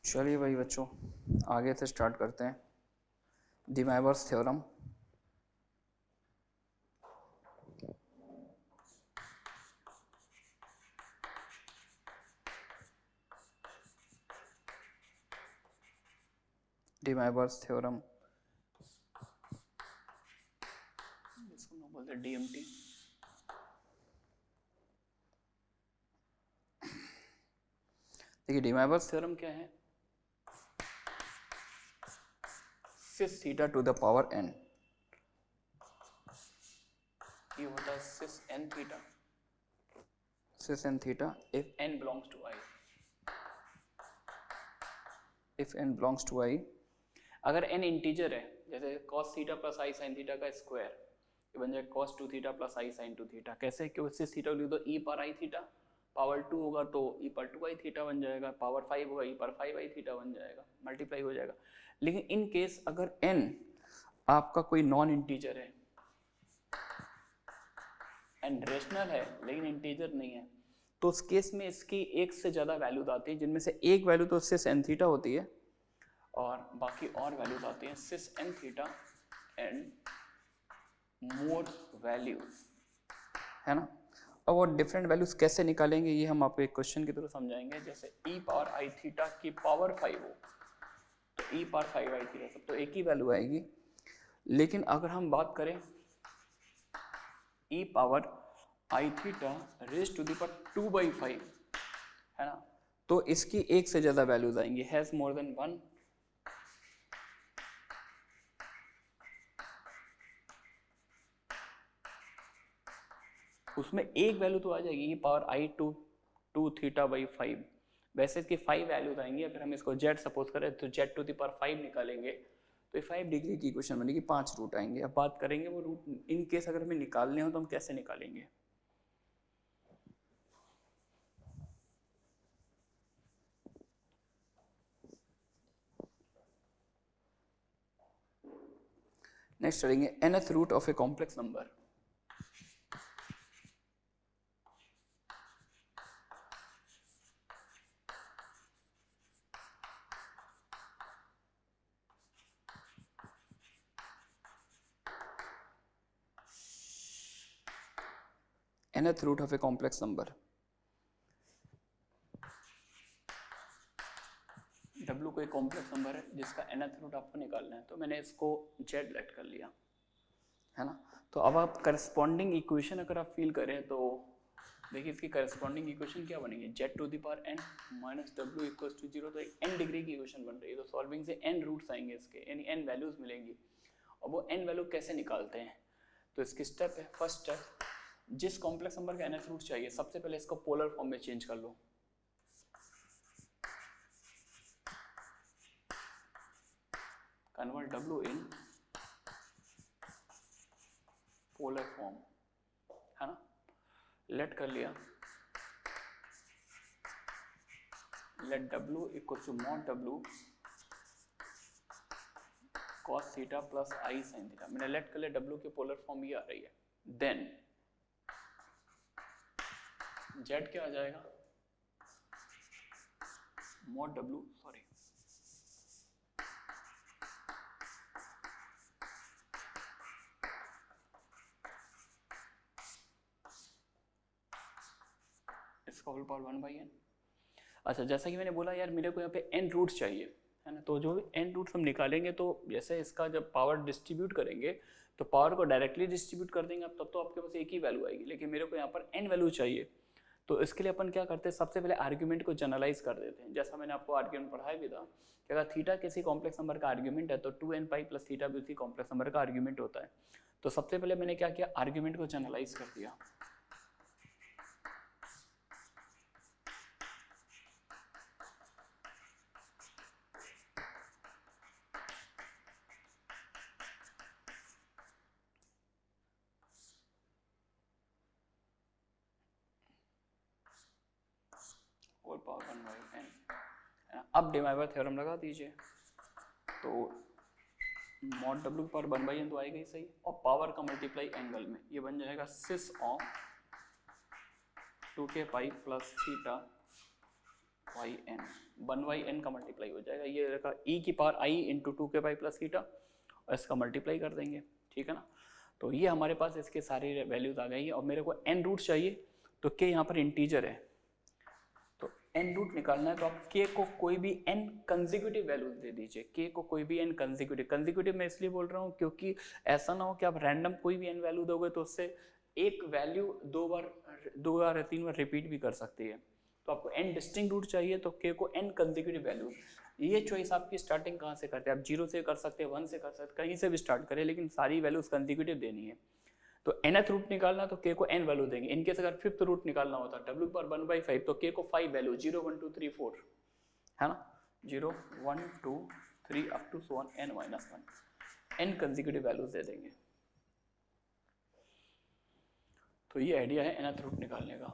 चलिए भाई बच्चों, आगे से स्टार्ट करते हैं। डिमाइवर्स थ्योरम। डिमाइवर्स थ्योरम, इसको हम बोलते हैं डीएमटी। देखिए डिमाइवर्स थ्योरम क्या है? Cis theta to the power n, ये होता है cis n theta, cis n theta if n belongs to i, if n belongs to i। अगर n इंटीजर है, जैसे cos theta plus i sin theta का square, ये बन जाएगा cos 2 theta plus i sin 2 theta. कैसे? क्योंकि सिस theta लिख दो e पर i थीटा, पावर 2 होगा तो e पर 2i थीटा बन जाएगा, पावर 5 होगा e पर 5i थीटा बन जाएगा, मल्टीप्लाई हो जाएगा। लेकिन इन केस अगर n आपका कोई नॉन इंटीजर है, n रेशनल है लेकिन इंटीजर नहीं है, तो उस केस में इसकी एक से ज़्यादा वैल्यूज आती है, जिनमें से एक वैल्यू तो सिस n थीटा होती है और बाकी और वैल्यूज आती हैं सिस n theta and more values, है ना। अब वो डिफरेंट वैल्यूज कैसे निकालेंगे ये हम आपको एक क्वेश्चन की तरह समझाएंगे। जैसे e पावर i थीटा की पावर 5 हो तो e पावर 5i थीटा, सब तो एक ही वैल्यू आएगी। लेकिन अगर हम बात करें e power i theta raise to the power 2/5, है ना, तो इसकी एक से ज्यादा वैल्यूज आएंगी, हैज मोर देन 1। उसमें एक वैल्यू तो आ जाएगी power i to 2 theta by 5। वैसे इसकी 5 वैल्यूज आएंगी। अगर हम इसको z सपोज करें तो z टू द पावर 5 निकालेंगे तो ये 5 डिग्री की इक्वेशन बनेगी, 5 रूट आएंगे। अब बात करेंगे वो रूट इन केस अगर हमें निकालने हो तो हम कैसे निकालेंगे। नेक्स्ट करेंगे nth root of a complex number. nth root of a complex number, W कोई कॉम्प्लेक्स नंबर है जिसका nth रूट आपको निकालना है, तो मैंने इसको z लेट कर लिया, है ना। तो अब आप करस्पॉन्डिंग इक्वेशन अगर आप फील करें तो देखिए इसकी करस्पॉन्डिंग इक्वेशन क्या बनेगी, z to the power n minus w equals to 0। तो एक n डिग्री की इक्वेशन बन रही है, तो सॉल्विंग से n रूट्स आएंगे इसके, यानी n वैल्यूज मिलेंगी। और वो n वैल्यू कैसे निकालते हैं, तो इसकी स्टेप है, फर्स्ट स्टेप, जिस कॉम्प्लेक्स नंबर का nth रूट चाहिए सबसे पहले इसको पोलर फॉर्म में चेंज कर लो। Convert w in polar form, है ना। लेट कर लिया, let w equal to mod w cos theta plus i sin theta. मैंने लेट कर लिया, w की पोलर फॉर्म ये आ रही है। देन z क्या आ जाएगा, मॉड w, सॉरी इसका होल पावर 1/n। अच्छा, जैसा कि मैंने बोला यार मेरे को यहाँ पे n रूट्स चाहिए, है ना, तो जो n रूट्स हम निकालेंगे तो जैसे इसका जब पावर डिस्ट्रीब्यूट करेंगे तो पावर को डायरेक्टली डिस्ट्रीब्यूट कर देंगे, तब तो आपके पास एक ही वैल्यू आएगी। लेकिन मेरे को यहाँ पर n वैल्यू चाहिए, तो इसके लिए अपन क्या करते हैं, सबसे पहले आर्ग्यूमेंट को जनरलाइज कर देते हैं। जैसा मैंने आपको आर्ग्यूमेंट पढ़ाया भी था कि अगर थीटा किसी कॉम्प्लेक्स नंबर का आर्ग्यूमेंट है तो 2n पाई प्लस थीटा भी उसी कॉम्प्लेक्स नंबर का आर्ग्यूमेंट होता है। तो सबसे पहले मैंने क्या किया, आर्ग्यूमेंट को जनरलाइज कर दिया। Whole power 1/n। अब डिमाइवर थ्योरम लगा दीजिए, तो मॉड w की पावर 1/n तो आएगा ही सही, और पावर का मल्टीप्लाई एंगल में ये बन जाएगा cis of 2k pi plus theta by n, 1/n का मल्टीप्लाई हो जाएगा, ये रखा e की power i into 2k pi plus theta, और इसका मल्टीप्लाई कर देंगे, ठीक है ना। तो ये हमारे पास इसके सारी वैल्यूज आ गई है, और मेरे को n रूट चाहिए, तो k यहाँ पर इंटीजर है, तो n रूट निकालना है, तो आप k को कोई भी n कंसेक्यूटिव वैल्यूज दे दीजिए, k को कोई भी n कंसेक्यूटिव मैं इसलिए बोल रहा हूँ क्योंकि ऐसा ना हो कि आप रैंडम कोई भी n वैल्यू दोगे तो उससे एक वैल्यू दो बार या 3 बार रिपीट भी कर सकती है, तो आपको n डिस्टिंक्ट रूट चाहिए, तो k को n कंसेक्यूटिव वैल्यू, ये चॉइस आपकी स्टार्टिंग कहाँ से करते हैं, आप 0 से कर सकते हैं, 1 से कर सकते हैं, कहीं से भी स्टार्ट करें, लेकिन सारी वैल्यूज कंसेक्यूटिव देनी है। तो nth रूट निकालना तो k को n वैल्यू देंगे, इनकेस अगर फिफ्थ रूट निकालना होता w पर 1/5, तो k को 5 वैल्यू 0 1 2 3 4 है ना, 0 1 2 3 up to so on n-1 n consecutive values दे देंगे। तो ये आइडिया है nth रूट निकालने का।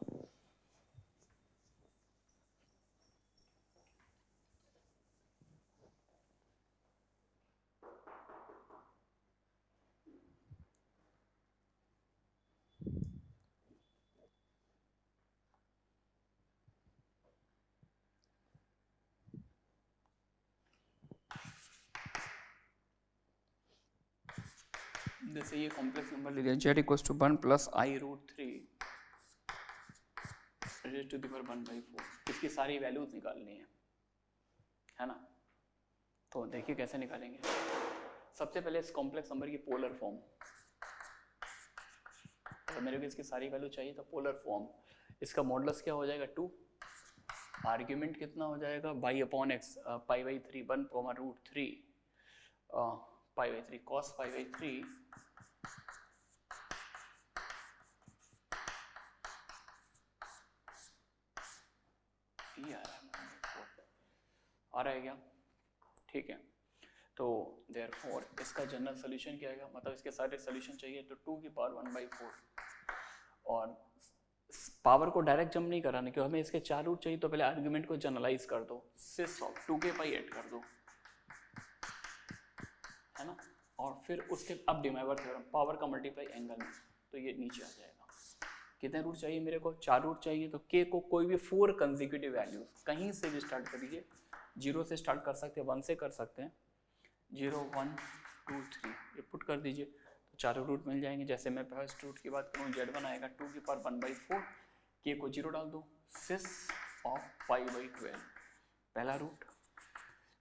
जैसे ये कॉम्प्लेक्स नंबर ले लिया z equals to 1 plus i root 3 raise to the power 1/4, इसकी सारी वैल्यूज निकालनी है ना। तो देखिए कैसे निकालेंगे। सबसे पहले इस कॉम्प्लेक्स नंबर की पोलर फॉर्म, तो मेरे को इसकी सारी वैल्यू चाहिए, तो पोलर फॉर्म, इसका मॉडुलस क्या हो जाएगा 2, आर्ग्यूमेंट कितना हो जाएगा by upon x, π/3 1 root 3 π/3 cos π/3 आ रहा है क्या, ठीक है। तो देयरफॉर इसका जनरल सोल्यूशन क्या आएगा, मतलब इसके सारे सोल्यूशन चाहिए, तो 2 की पावर 1/4, और पावर को डायरेक्ट जंप नहीं कराने क्यों, हमें इसके 4 रूट चाहिए, तो पहले आर्गुमेंट को जनरलाइज कर दो, सिस ऑफ 2k पाई ऐड कर दो, है ना, और फिर उसके अब डिमाइवर थ्योरम, पावर का मल्टीप्लाई एंगल में, तो ये नीचे आ जाएगा। कितने रूट चाहिए मेरे को, 4 रूट चाहिए, तो k को कोई भी 4 कंसेक्यूटिव वैल्यूज कहीं से भी स्टार्ट करिए, 0 से स्टार्ट कर सकते हैं, 1 से कर सकते हैं, 0 1 2 3 ये पुट कर दीजिए, तो चारों रूट मिल जाएंगे। जैसे मैं फर्स्ट रूट की बात करूँ, z1 आएगा 2 की पावर 1/4, k को 0 डाल दो, सिस ऑफ π/12 पहला रूट,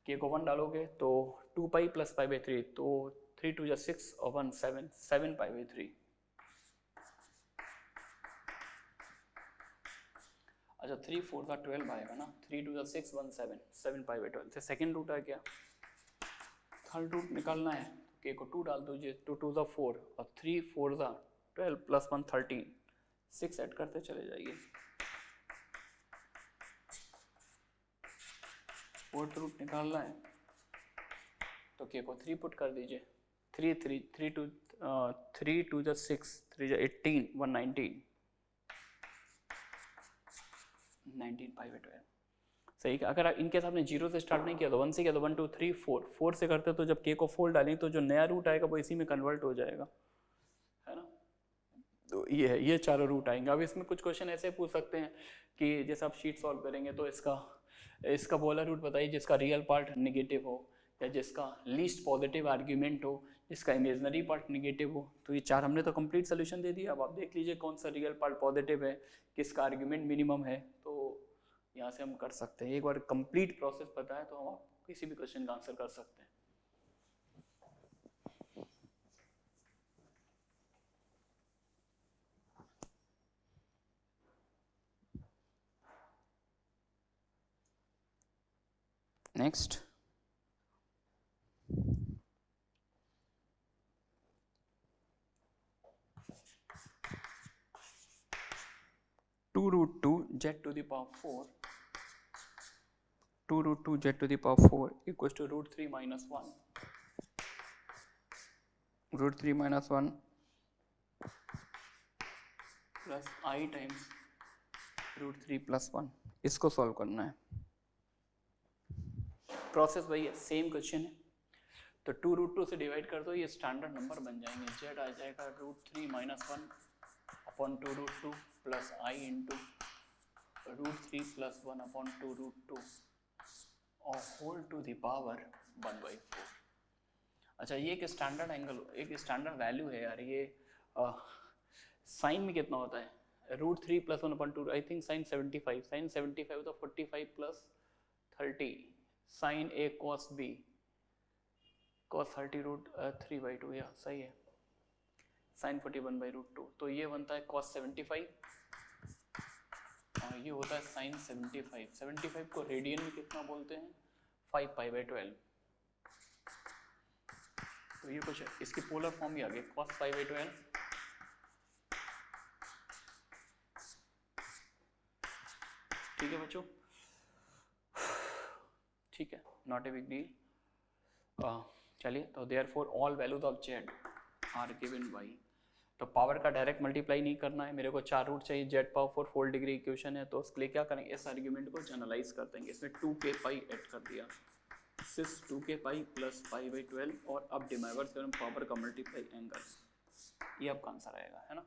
k को 1 डालोगे तो 2π प्लस π/3, तो 3 2 6 और 1 7 7π/3। अच्छा 3 4 का 12 आएगा ना, 3 2 6 1 7 7π/12 से सेकेंड रूट आ गया। थर्ड रूट निकालना है, k को 2 डाल दीजिए, 2 2 4 और 3 4 12 प्लस 1 13, 6 ऐड करते चले जाइए। फोर्थ रूट निकालना है, तो k को 3 पुट कर दीजिए, 3 3 3 2 3 2 6 3 18 1 19 5/12 सही। अगर इनके साथ में 0 से स्टार्ट नहीं किया तो 1 से किया तो 1 2 3 4 से करते, तो जब k को 4 डालेंगे तो जो नया रूट आएगा वो इसी में कन्वर्ट हो जाएगा, है ना। तो ये है, ये चारों रूट आएंगे। अब इसमें कुछ क्वेश्चन ऐसे पूछ सकते हैं कि जैसे आप शीट सॉल्व करेंगे तो इसका पोलर रूट बताइए जिसका रियल पार्ट निगेटिव हो, या जिसका लीस्ट पॉजिटिव आर्ग्यूमेंट हो, जिसका इमेजनरी पार्ट निगेटिव हो। तो ये 4 हमने तो कंप्लीट सोल्यूशन दे दिया। अब आप देख लीजिए कौन सा रियल पार्ट पॉजिटिव है, किसका आर्ग्यूमेंट मिनिमम है, तो यहाँ से हम कर सकते हैं। एक बार कंप्लीट प्रोसेस पता है तो हम किसी भी क्वेश्चन का आंसर कर सकते हैं। Next 2 root 2 z to the power 4 2 root 2 z to the power 4 equals to root 3 minus 1 root 3 minus 1 plus I times root 3 plus 1। इसको सॉल्व करना है। प्रोसेस वही है, सेम क्वेश्चन है। तो 2 root 2 से डिवाइड कर दो, ये स्टैंडर्ड नंबर बन जाएंगे। z आ जाएगा root 3 minus 1 upon 2 root 2 plus I into √3 + 1/2 और होल टू द पावर 1/4। अच्छा, ये एक स्टैंडर्ड एंगल, एक स्टैंडर्ड वैल्यू है यार। ये साइन में कितना होता है? √3 + 1/2, आई थिंक साइन 75, साइन 75 तो 45 + 30 sign A cos B cos 30 √3/2, या सही है, साइन 41/√2। तो ये बनता है cos 75 और ये होता है साइन 75। 75 को रेडियन में कितना बोलते हैं? 5π/12। तो ये कुछ इसकी पोलर फॉर्म ही आ गई, cos 5/12। ठीक है बच्चों, ठीक है, नॉट ए बिग डील। चलिए, तो therefore all values of z are given by, तो पावर का डायरेक्ट मल्टीप्लाई नहीं करना है, मेरे को 4 रूट चाहिए, z पावर 4 डिग्री इक्वेशन है, तो उसके लिए क्या करेंगे, इस आर्ग्यूमेंट को जनरलाइज कर देंगे, इसमें 2k पाई ऐड कर दिया, सिस 2k पाई प्लस π/12, और अब डिमाइवर थ्योरम पावर का मल्टीप्लाई एंगल, ये आपका आंसर आएगा, है ना।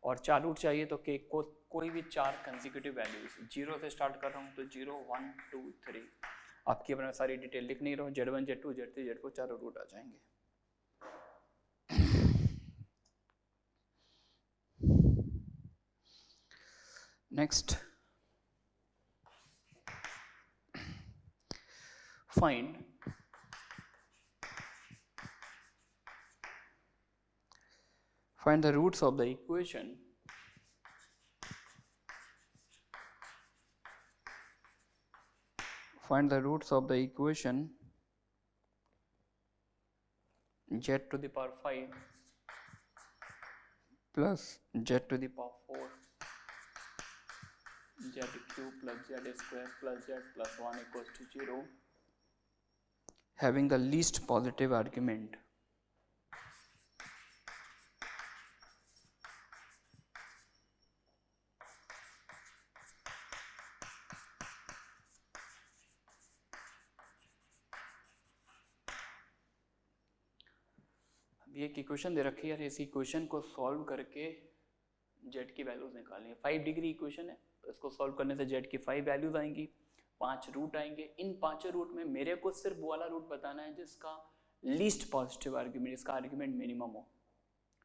और 4 रूट चाहिए, तो k को कोई भी 4 कंसेक्यूटिव वैल्यूज, 0 से स्टार्ट कर रहा हूँ तो 0 1 2 3, आपकी अपने सारी डिटेल लिख नहीं रहा हूँ, Z1 Z2 Z3 Z4 चारों रूट आ जाएंगे। Next, find the roots of the equation z to the power 5 plus z to the power 4 z cube plus z square plus z plus 1 equals to 0, having the least positive argument. ये एक equation दे रखी है यार, इस equation को solve करके z की values निकालनी है। 5 डिग्री इक्वेशन है, तो इसको सॉल्व करने से z की 5 वैल्यूज आएंगी, 5 रूट आएंगे। इन 5 रूट में मेरे को सिर्फ वो वाला रूट बताना है जिसका लीस्ट पॉजिटिव आर्ग्यूमेंट, इसका आर्ग्यूमेंट मिनिमम हो,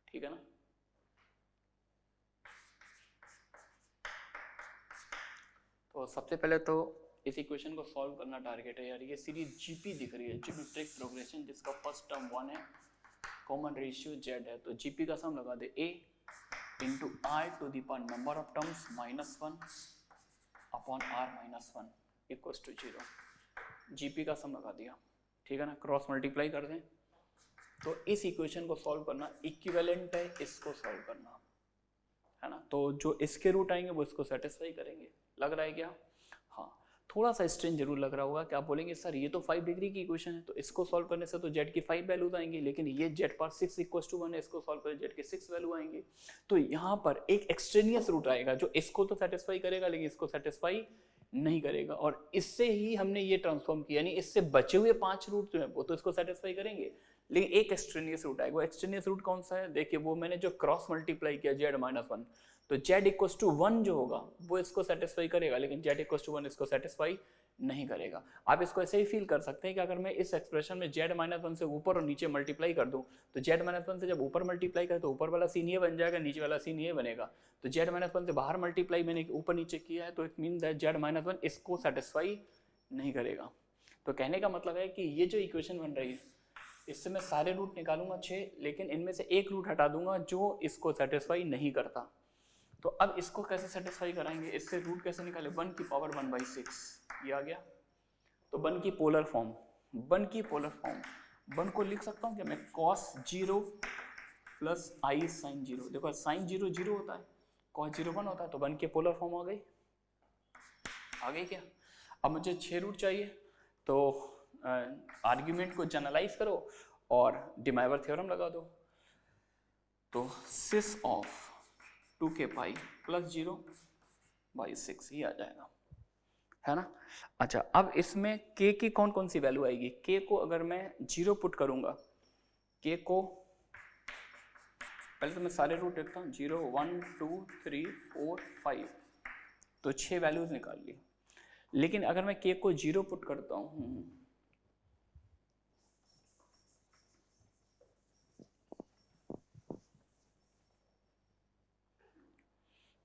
ठीक है ना। तो सबसे पहले तो इस इक्वेशन को सॉल्व करना टारगेट है यार। ये सीरीज जीपी दिख रही है, ज्योमेट्रिक प्रोग्रेशन, जिसका फर्स्ट टर्म 1 है, कॉमन रेशियो z है, तो जीपी का सम लगा दे a into r to the power number of terms -1 upon r -1 equals to 0। GP का सम लगा दिया, ठीक है ना, क्रॉस मल्टीप्लाई कर दें। तो इस इक्वेशन को सॉल्व करना इक्विवेलेंट है इसको सॉल्व करना, है ना। तो जो इसके रूट आएंगे वो इसको सेटिस्फाई करेंगे, लग रहा है क्या? हाँ, थोड़ा सा स्ट्रेंज जरूर लग रहा होगा कि आप बोलेंगे सर ये तो 5 डिग्री की इक्वेशन है, तो इसको सॉल्व करने से तो z की 5 वैल्यूज आएंगी, लेकिन ये z पर 6 इक्वल्स टू 1 है, इसको सॉल्व करने z की 6 वैल्यू आएंगी। तो यहाँ पर एक एक्सट्रेनियस रूट आएगा जो इसको तो सेटिस्फाई करेगा लेकिन इसको सेटिस्फाई नहीं करेगा, और इससे ही हमने ये ट्रांसफॉर्म किया, यानी इससे बचे हुए 5 रूट जो है वो तो इसको सेटिस्फाई करेंगे, लेकिन एक एक्सट्रेनियस रूट आएगा। वो एक्सट्रेनियस रूट कौन सा है? देखिए, वो मैंने जो क्रॉस मल्टीप्लाई किया z -1, तो z इक्वल्स टू 1 जो होगा वो इसको सेटिस्फाई करेगा, लेकिन z इक्वल्स टू 1 इसको सेटिस्फाई नहीं करेगा। आप इसको ऐसे ही फील कर सकते हैं कि अगर मैं इस एक्सप्रेशन में z -1 से ऊपर और नीचे मल्टीप्लाई कर दूं, तो z -1 से जब ऊपर मल्टीप्लाई करें तो ऊपर वाला सीन ये बन जाएगा, नीचे वाला सीन ये बनेगा। तो z -1 से बाहर मल्टीप्लाई मैंने ऊपर नीचे किया है, तो इट मीन दैट z -1 इसको सेटिस्फाई नहीं करेगा। तो कहने का मतलब है कि ये जो इक्वेशन बन रही है, इससे मैं सारे रूट निकालूंगा 6, लेकिन इनमें से एक रूट हटा दूंगा जो इसको सेटिस्फाई नहीं करता। तो अब इसको कैसे सेटिस्फाई कराएंगे? इससे रूट कैसे निकाले? 1 की पावर 1/6 ये आ गया। तो 1 की पोलर फॉर्म, 1 को लिख सकता हूँ कि मैं cos 0 प्लस i sin 0। देखो sin 0 0 होता है, cos 0 1 होता है, तो 1 की पोलर फॉर्म आ गई क्या? अब मुझे 6 रूट चाहिए, तो आर्ग्यूमेंट को जनरलाइज करो और डिमाइवर थ्योरम लगा दो। तो सिस ऑफ 2k पाई प्लस 0/6 ही आ जाएगा, है ना। अच्छा, अब इसमें k की कौन कौन सी वैल्यू आएगी? k को अगर मैं 0 पुट करूंगा, k को पहले तो मैं सारे रूट देखता हूँ, 0 1 2 3 4 5, तो 6 वैल्यूज निकाल ली। लेकिन अगर मैं k को 0 पुट करता हूँ,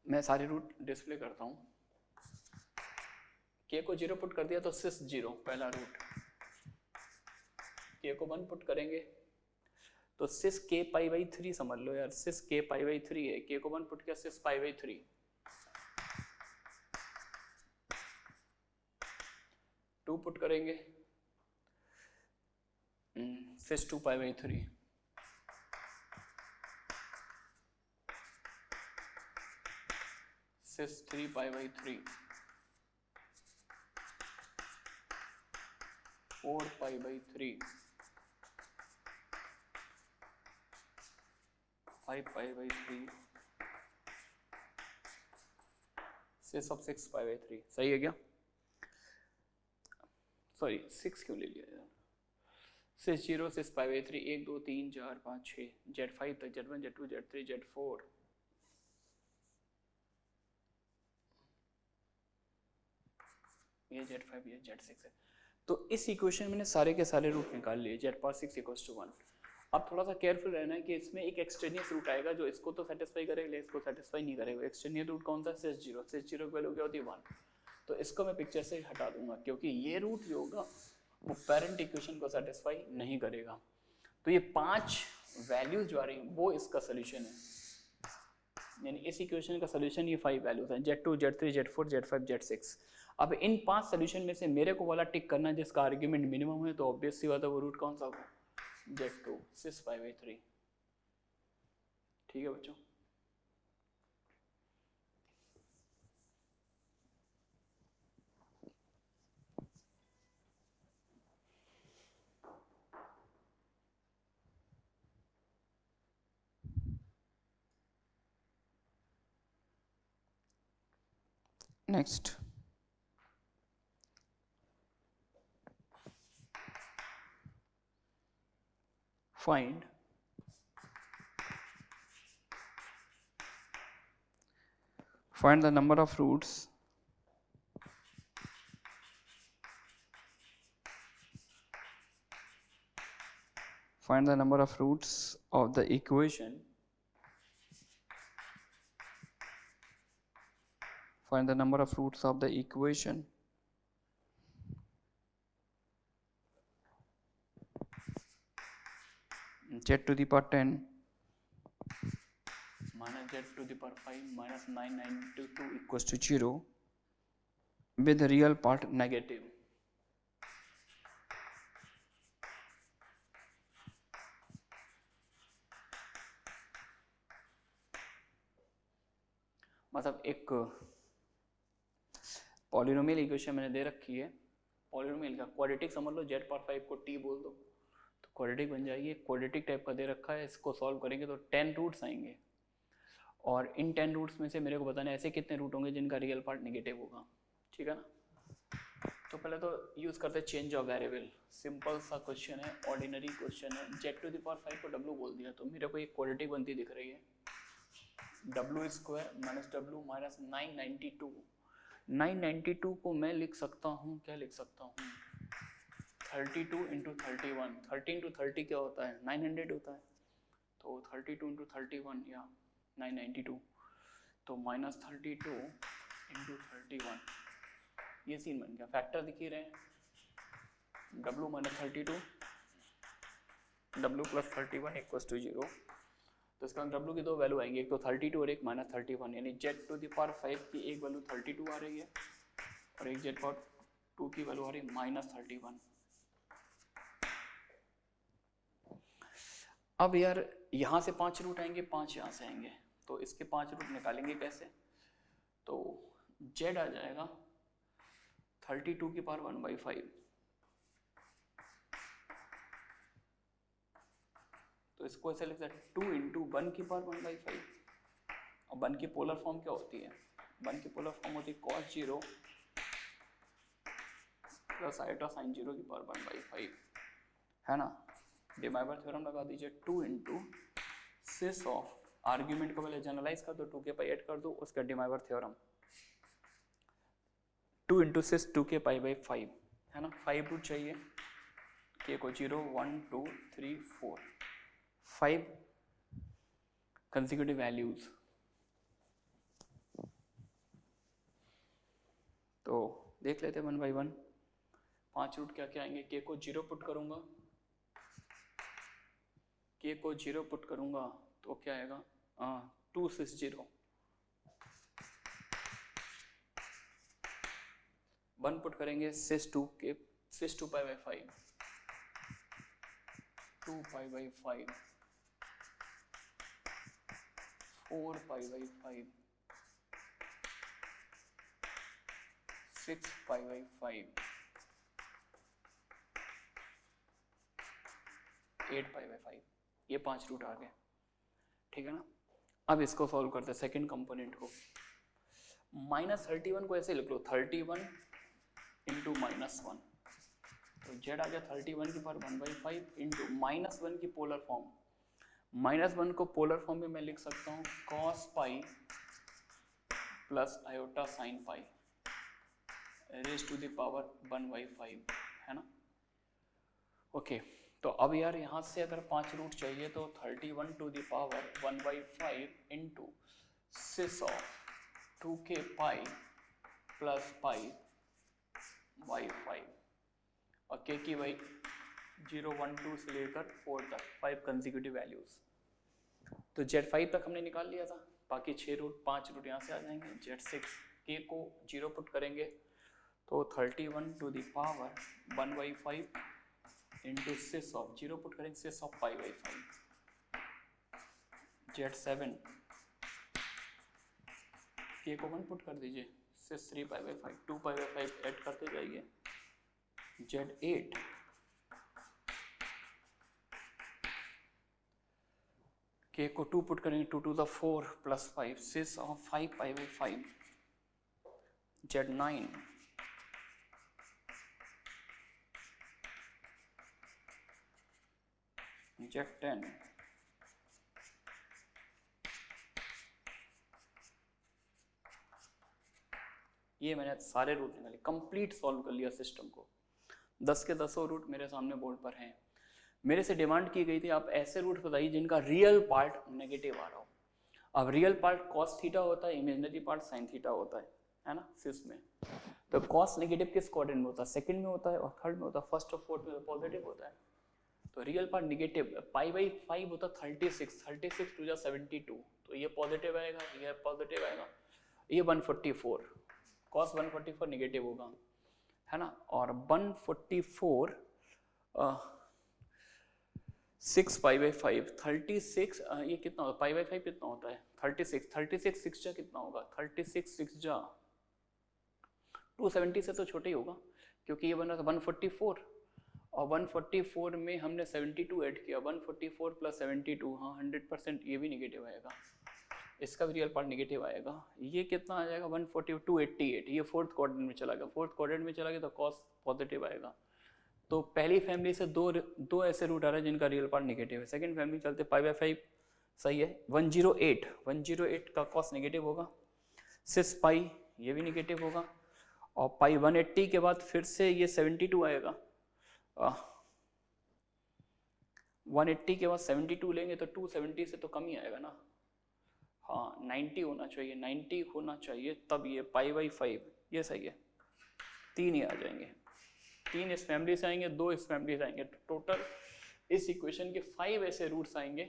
मैं सारे रूट डिस्प्ले करता हूँ, k को 0 पुट कर दिया तो सिस 0 पहला रूट, k को 1 पुट करेंगे तो सिस k पाई बाई 3 समझ लो यार, सिस k पाई बाई 3 है, k को 1 पुट किया सिस पाई बाई 3, 2 पुट करेंगे cis 2 pi by 3, cis 3 pi by 3, 4 pi by 3, 5 pi by 3, cis of 6 pi by 3। सही है क्या? सॉरी 6 क्यों ले लिया यार, सिस 0 सिस पाई बाई 3, 1 2 3 4 5 6, Z5 तक, Z1 Z2 Z3 Z4, ये Z5 ये Z6 है। तो इस इक्वेशन में मैंने सारे के सारे रूट निकाल लिए, Z पावर 6 इक्वल्स टू 1। अब थोड़ा सा केयरफुल रहना है कि इसमें एक एक्सटेनियस रूट आएगा जो इसको तो सेटिस्फाई करेगा, इसको सेटिस्फाई नहीं करेगा। एक्सटेनियस रूट कौन सा? सिस 0, सिस 0 की वैल्यू क्या होती है 1, तो इसको मैं पिक्चर से हटा दूंगा क्योंकि ये रूट जो होगा वो पेरेंट इक्वेशन को सेटिस्फाई नहीं करेगा। तो ये 5 वैल्यूज जो आ रही हैं वो इसका सोल्यूशन है, यानी इस इक्वेशन का सोल्यूशन ये 5 वैल्यूज हैं, Z2 Z3 Z4 Z5 Z6। अब इन 5 सोल्यूशन में से मेरे को वाला टिक करना है जिसका आर्ग्यूमेंट मिनिमम है, तो ऑब्वियस सी बात है वो रूट कौन सा होगा? Z2 सिस 5/3। ठीक है बच्चों, next find the number of roots of the equation, z to the power 10 minus z to the power 5 minus 992 equals to 0 with the real part negative। मतलब एक पॉलिनोमियल इक्वेशन मैंने दे रखी है, पॉलिनोमियल का क्वाड्रेटिक समझ लो, z पावर 5 को t बोल दो तो क्वाड्रेटिक बन जाएगी। क्वाड्रेटिक टाइप का दे रखा है, इसको सॉल्व करेंगे तो 10 रूट्स आएंगे और इन 10 रूट्स में से मेरे को बताना है ऐसे कितने रूट होंगे जिनका रियल पार्ट नेगेटिव होगा। ठीक है ना? तो पहले तो यूज़ करते हैं चेंज ऑफ वेरिएबल। सिंपल सा क्वेश्चन है, ऑर्डिनरी क्वेश्चन है। z टू द पावर 5 को w बोल दिया तो मेरे को एक क्वाड्रेटिक बनती दिख रही है, w square minus w minus 992। 992 को मैं लिख सकता हूँ, क्या लिख सकता हूँ, 32 इंटू 31। 30 इंटू 30 क्या होता है? 900 होता है। तो 32 इंटू 31 या 992, तो माइनस 32 इंटू 31, ये सीन बन गया। फैक्टर दिख ही रहे हैं, w minus 32 w plus 31 equals to 0। तो इसका w की दो वैल्यू आएंगी, एक तो 32 और एक माइनस 31, यानी z टू द पावर 5 की एक वैल्यू 32 आ रही है और एक z पावर 2 की वैल्यू आ रही है माइनस 31। अब यार यहाँ से 5 रूट आएंगे, 5 यहाँ से आएंगे, तो इसके 5 रूट निकालेंगे कैसे? तो z आ जाएगा 32 की पावर 1/5, तो इसको ऐसे लिखते हैं 2 इंटू 1 की पावर 1/5। और 1 की पोलर फॉर्म क्या होती है? 1 की पोलर फॉर्म होती है cos 0 प्लस आइटा साइन 0 की पावर 1/5, है ना? डिमाइवर थ्योरम लगा दीजिए, 2 इंटू सिस ऑफ, आर्ग्यूमेंट को पहले जनरलाइज कर दो, 2 के पाई ऐड कर दो, उसका de Moivre theorem 2 into cis 2k pi by 5 है ना, 5 रूट चाहिए, k को 0 1 2 3 4 5 कंसेक्यूटिव वैल्यूज। तो देख लेते हैं 1 बाई 1। 5 रूट क्या क्या आएंगे, k को 0 पुट करूंगा, k को 0 पुट करूंगा तो क्या आएगा 2 6 0, 1 पुट करेंगे सिस 2 के सिस 2 pi by 5 2 pi by 5 4 pi by 5 6 pi by 5 8 pi by 5, ये 5 रूट आ गए, ठीक है ना। अब इसको सॉल्व करते हैं सेकेंड कंपोनेंट को। -31 को ऐसे लिख लो 31 इंटू -1, तो z आ गया 31 की पावर 1/5 इंटू -1 की पोलर फॉर्म। -1 को पोलर फॉर्म में मैं लिख सकता हूँ cos pi plus iota sine pi raise to the power 1/5 है ना। ओके तो अब यार यहाँ से अगर 5 रूट चाहिए तो 31 to the power 1/5 into cis of 2k pi plus pi by 5 और k की वही 0 1 2 से लेकर 4 तक 5 कंसेक्यूटिव वैल्यूज। तो Z5 तक हमने निकाल लिया था, बाकी 6 रूट 5 रूट यहाँ से आ जाएंगे। Z6 k को 0 पुट करेंगे तो 31 to the power 1/5 into cis of 0 put करेंगे cis of pi by 5। Z7 k को 1 पुट कर दीजिए cis 3 pi by 5 2 pi by 5 add करते जाइए। Z8 k को 2 पुट करेंगे 2 to the 4 plus 5 cis of 5 pi by 5। Z9 Z10 ये मैंने सारे रूट निकाले, कंप्लीट सॉल्व कर लिया सिस्टम को। 10 के 10 रूट मेरे सामने बोर्ड पर हैं। मेरे से डिमांड की गई थी आप ऐसे रूट बताइए जिनका रियल पार्ट नेगेटिव आ रहा हो। अब रियल पार्ट कॉस थीटा होता है, इमेजिनरी पार्ट साइन थीटा होता है ना सिस में। तो कॉस नेगेटिव किस क्वाड्रेंट में होता है, सेकंड में होता है और थर्ड में होता है, फर्स्ट और फोर्थ में पॉजिटिव होता है। तो real part negative pi by 5 होता है 36 टू जा 72, तो ये पॉजिटिव आएगा, ये पॉजिटिव आएगा, ये 144 कॉस 144 नेगेटिव होगा है ना। और 144 6 पाई बाई 5 36 ये कितना होता है पाई बाई 5 कितना होता है 36 6 जा कितना होगा 36 6 जा 270 से तो छोटे ही होगा क्योंकि ये बन रहा था 144 और 144 में हमने 72 ऐड किया 144 प्लस 72 हाँ 100% ये भी नेगेटिव आएगा, इसका भी रियल पार्ट नेगेटिव आएगा। ये कितना आ जाएगा 142 288, ये फोर्थ क्वाड्रेंट में चला गया, फोर्थ क्वाड्रेंट में चला गया तो कॉस पॉजिटिव आएगा। तो पहली फैमिली से दो ऐसे रूट आ रहे हैं जिनका रियल पार्ट नेगेटिव है। सेकंड फैमिली चलते पाई बाई 5 सही है। 108 का कॉस नेगेटिव होगा, सिस पाई ये भी नेगेटिव होगा और पाई 180 के बाद फिर से ये 72 आएगा। 180 के बाद 72 लेंगे तो 270 से तो कम ही आएगा ना, हाँ 90 होना चाहिए, 90 होना चाहिए तब ये पाई बाई 5 ये सही है। 3 ही आ जाएंगे, 3 इस फैमिली से आएंगे, 2 इस फैमिली से आएंगे। टोटल इस इक्वेशन के 5 ऐसे रूट्स आएंगे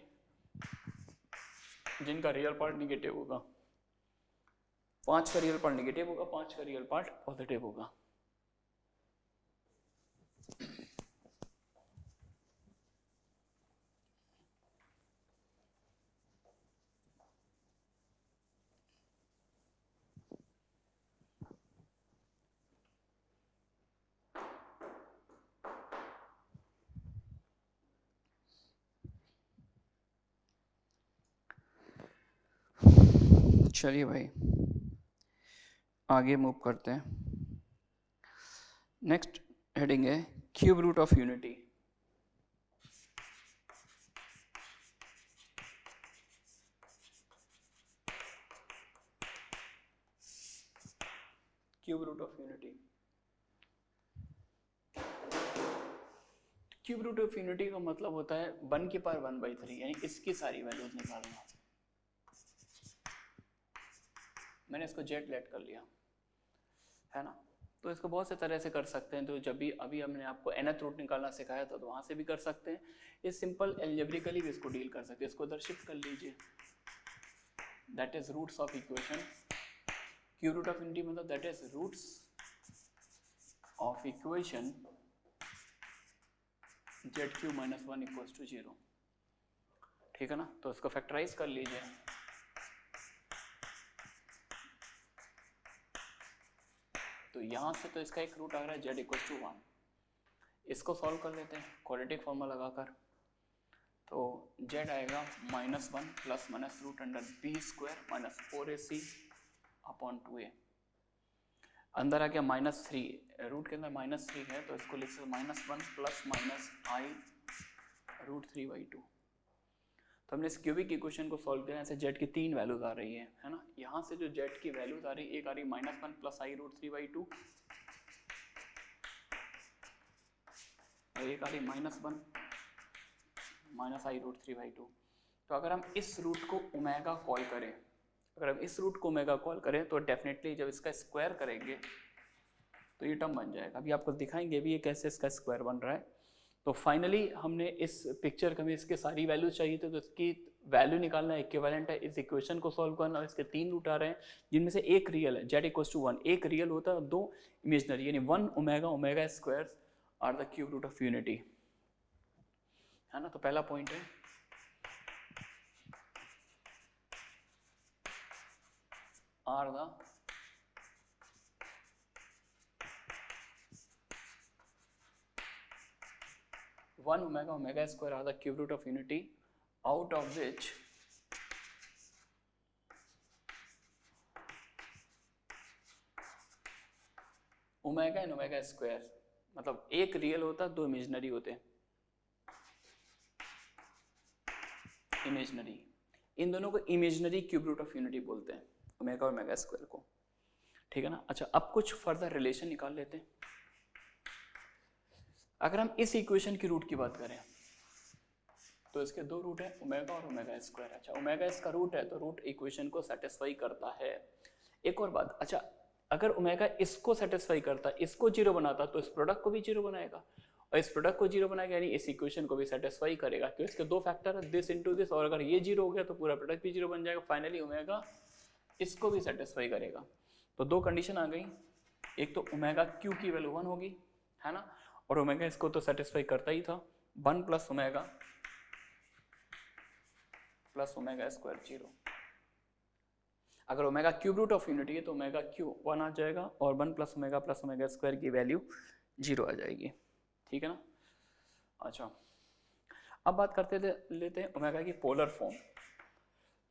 जिनका रियल पार्ट नेगेटिव होगा। 5 का रियल पार्ट नेगेटिव होगा, 5 का रियल पार्ट पॉजिटिव होगा। चलिए भाई आगे मूव करते हैं। नेक्स्ट हेडिंग है cube root of unity. Cube root of unity. Cube root of unity का मतलब होता है 1 की पावर 1/3, यानी इसकी सारी वैल्यूज निकालना। मैंने इसको जेड लेट कर लिया है ना, तो इसको बहुत से तरह से कर सकते हैं। तो जब भी अभी हमने आपको nth रूट निकालना सिखाया था तो वहाँ से भी कर सकते हैं, ये सिंपल एल्जेब्रिकली भी इसको डील कर सकते हैं। इसको उधर शिफ्ट कर लीजिए, that is roots of equation. Cube root of unity मतलब that is roots of equation z cube minus 1 equals to 0, ठीक है ना। तो इसको फैक्टराइज कर लीजिए, तो यहाँ से तो इसका एक रूट आ रहा है जेड इक्वल्स टू 1। इसको सॉल्व कर लेते हैं क्वाड्रेटिक फॉर्मूला लगाकर, तो जेड आएगा -1 plus minus root under B square minus 4ac upon 2a। अंदर आ गया -3, रूट के अंदर -3 है तो इसको लिख सकते -1 प्लस माइनस आई रूट 3/2। तो हमने इस क्यूबिक इक्वेशन को सॉल्व किया, ऐसे जेड की 3 वैल्यूज आ रही है ना। यहाँ से जो जेड की वैल्यूज आ रही है, एक आ रही -1 प्लस आई रूट 3/2 और एक आ रही -1 माइनस आई रूट 3/2। तो अगर हम इस रूट को ओमेगा कॉल करें, अगर हम इस रूट को ओमेगा कॉल करें तो डेफिनेटली जब इसका स्क्वायर करेंगे तो ये टर्म बन जाएगा। अभी आपको दिखाएंगे भी ये कैसे इसका स्क्वायर बन रहा है। तो फाइनली हमने इस पिक्चर का, हमें इसके सारी वैल्यू चाहिए थी, तो इसकी वैल्यू निकालना इक्विवेलेंट है इस इक्वेशन को सॉल्व करना। और इसके 3 रूट आ रहे हैं जिनमें से एक रियल है, जेड इक्वल्स टू 1, एक रियल होता है और 2 इमेजनरी, यानी 1 omega omega square are the cube root of unity, है ना। तो पहला पॉइंट है are the one omega omega square are the cube root of unity, out of which omega and omega square, मतलब एक रियल होता है, 2 इमेजिनरी होते हैं, इमेजिनरी। इन दोनों को imaginary cube root of unity बोलते हैं, ओमेगा और ओमेगा स्क्वायर को, ठीक है ना। अच्छा, अब कुछ फर्दर रिलेशन निकाल लेते हैं। अगर हम इस इक्वेशन की रूट की बात करें तो इसके 2 रूट है, ओमेगा और ओमेगा स्क्वायर। अच्छा, ओमेगा इसका रूट है तो रूट इक्वेशन को सेटिस्फाई करता है। एक और बात, अच्छा अगर ओमेगा इसको सेटिस्फाई करता, इसको 0 बनाता तो इस प्रोडक्ट को भी 0 बनाएगा, और इस प्रोडक्ट को 0 बनाएगा यानी इस इक्वेशन को भी सेटिस्फाई करेगा, क्योंकि इसके 2 फैक्टर है, दिस इनटू दिस, और अगर ये 0 हो गया तो पूरा प्रोडक्ट भी 0 बन जाएगा। फाइनली ओमेगा इसको भी सेटिस्फाई करेगा। तो 2 कंडीशन आ गई, एक तो ओमेगा क्यू की वैल्यू 1 होगी, है ना, और ओमेगा इसको तो सेटिस्फाई करता ही था, 1 plus omega plus omega square 0। अगर omega cube root of unity है तो ओमेगा क्यू 1 आ जाएगा और 1 प्लस ओमेगा स्क्वायर की वैल्यू 0 आ जाएगी, ठीक है ना। अच्छा, अब बात करते लेते हैं ओमेगा की पोलर फॉर्म।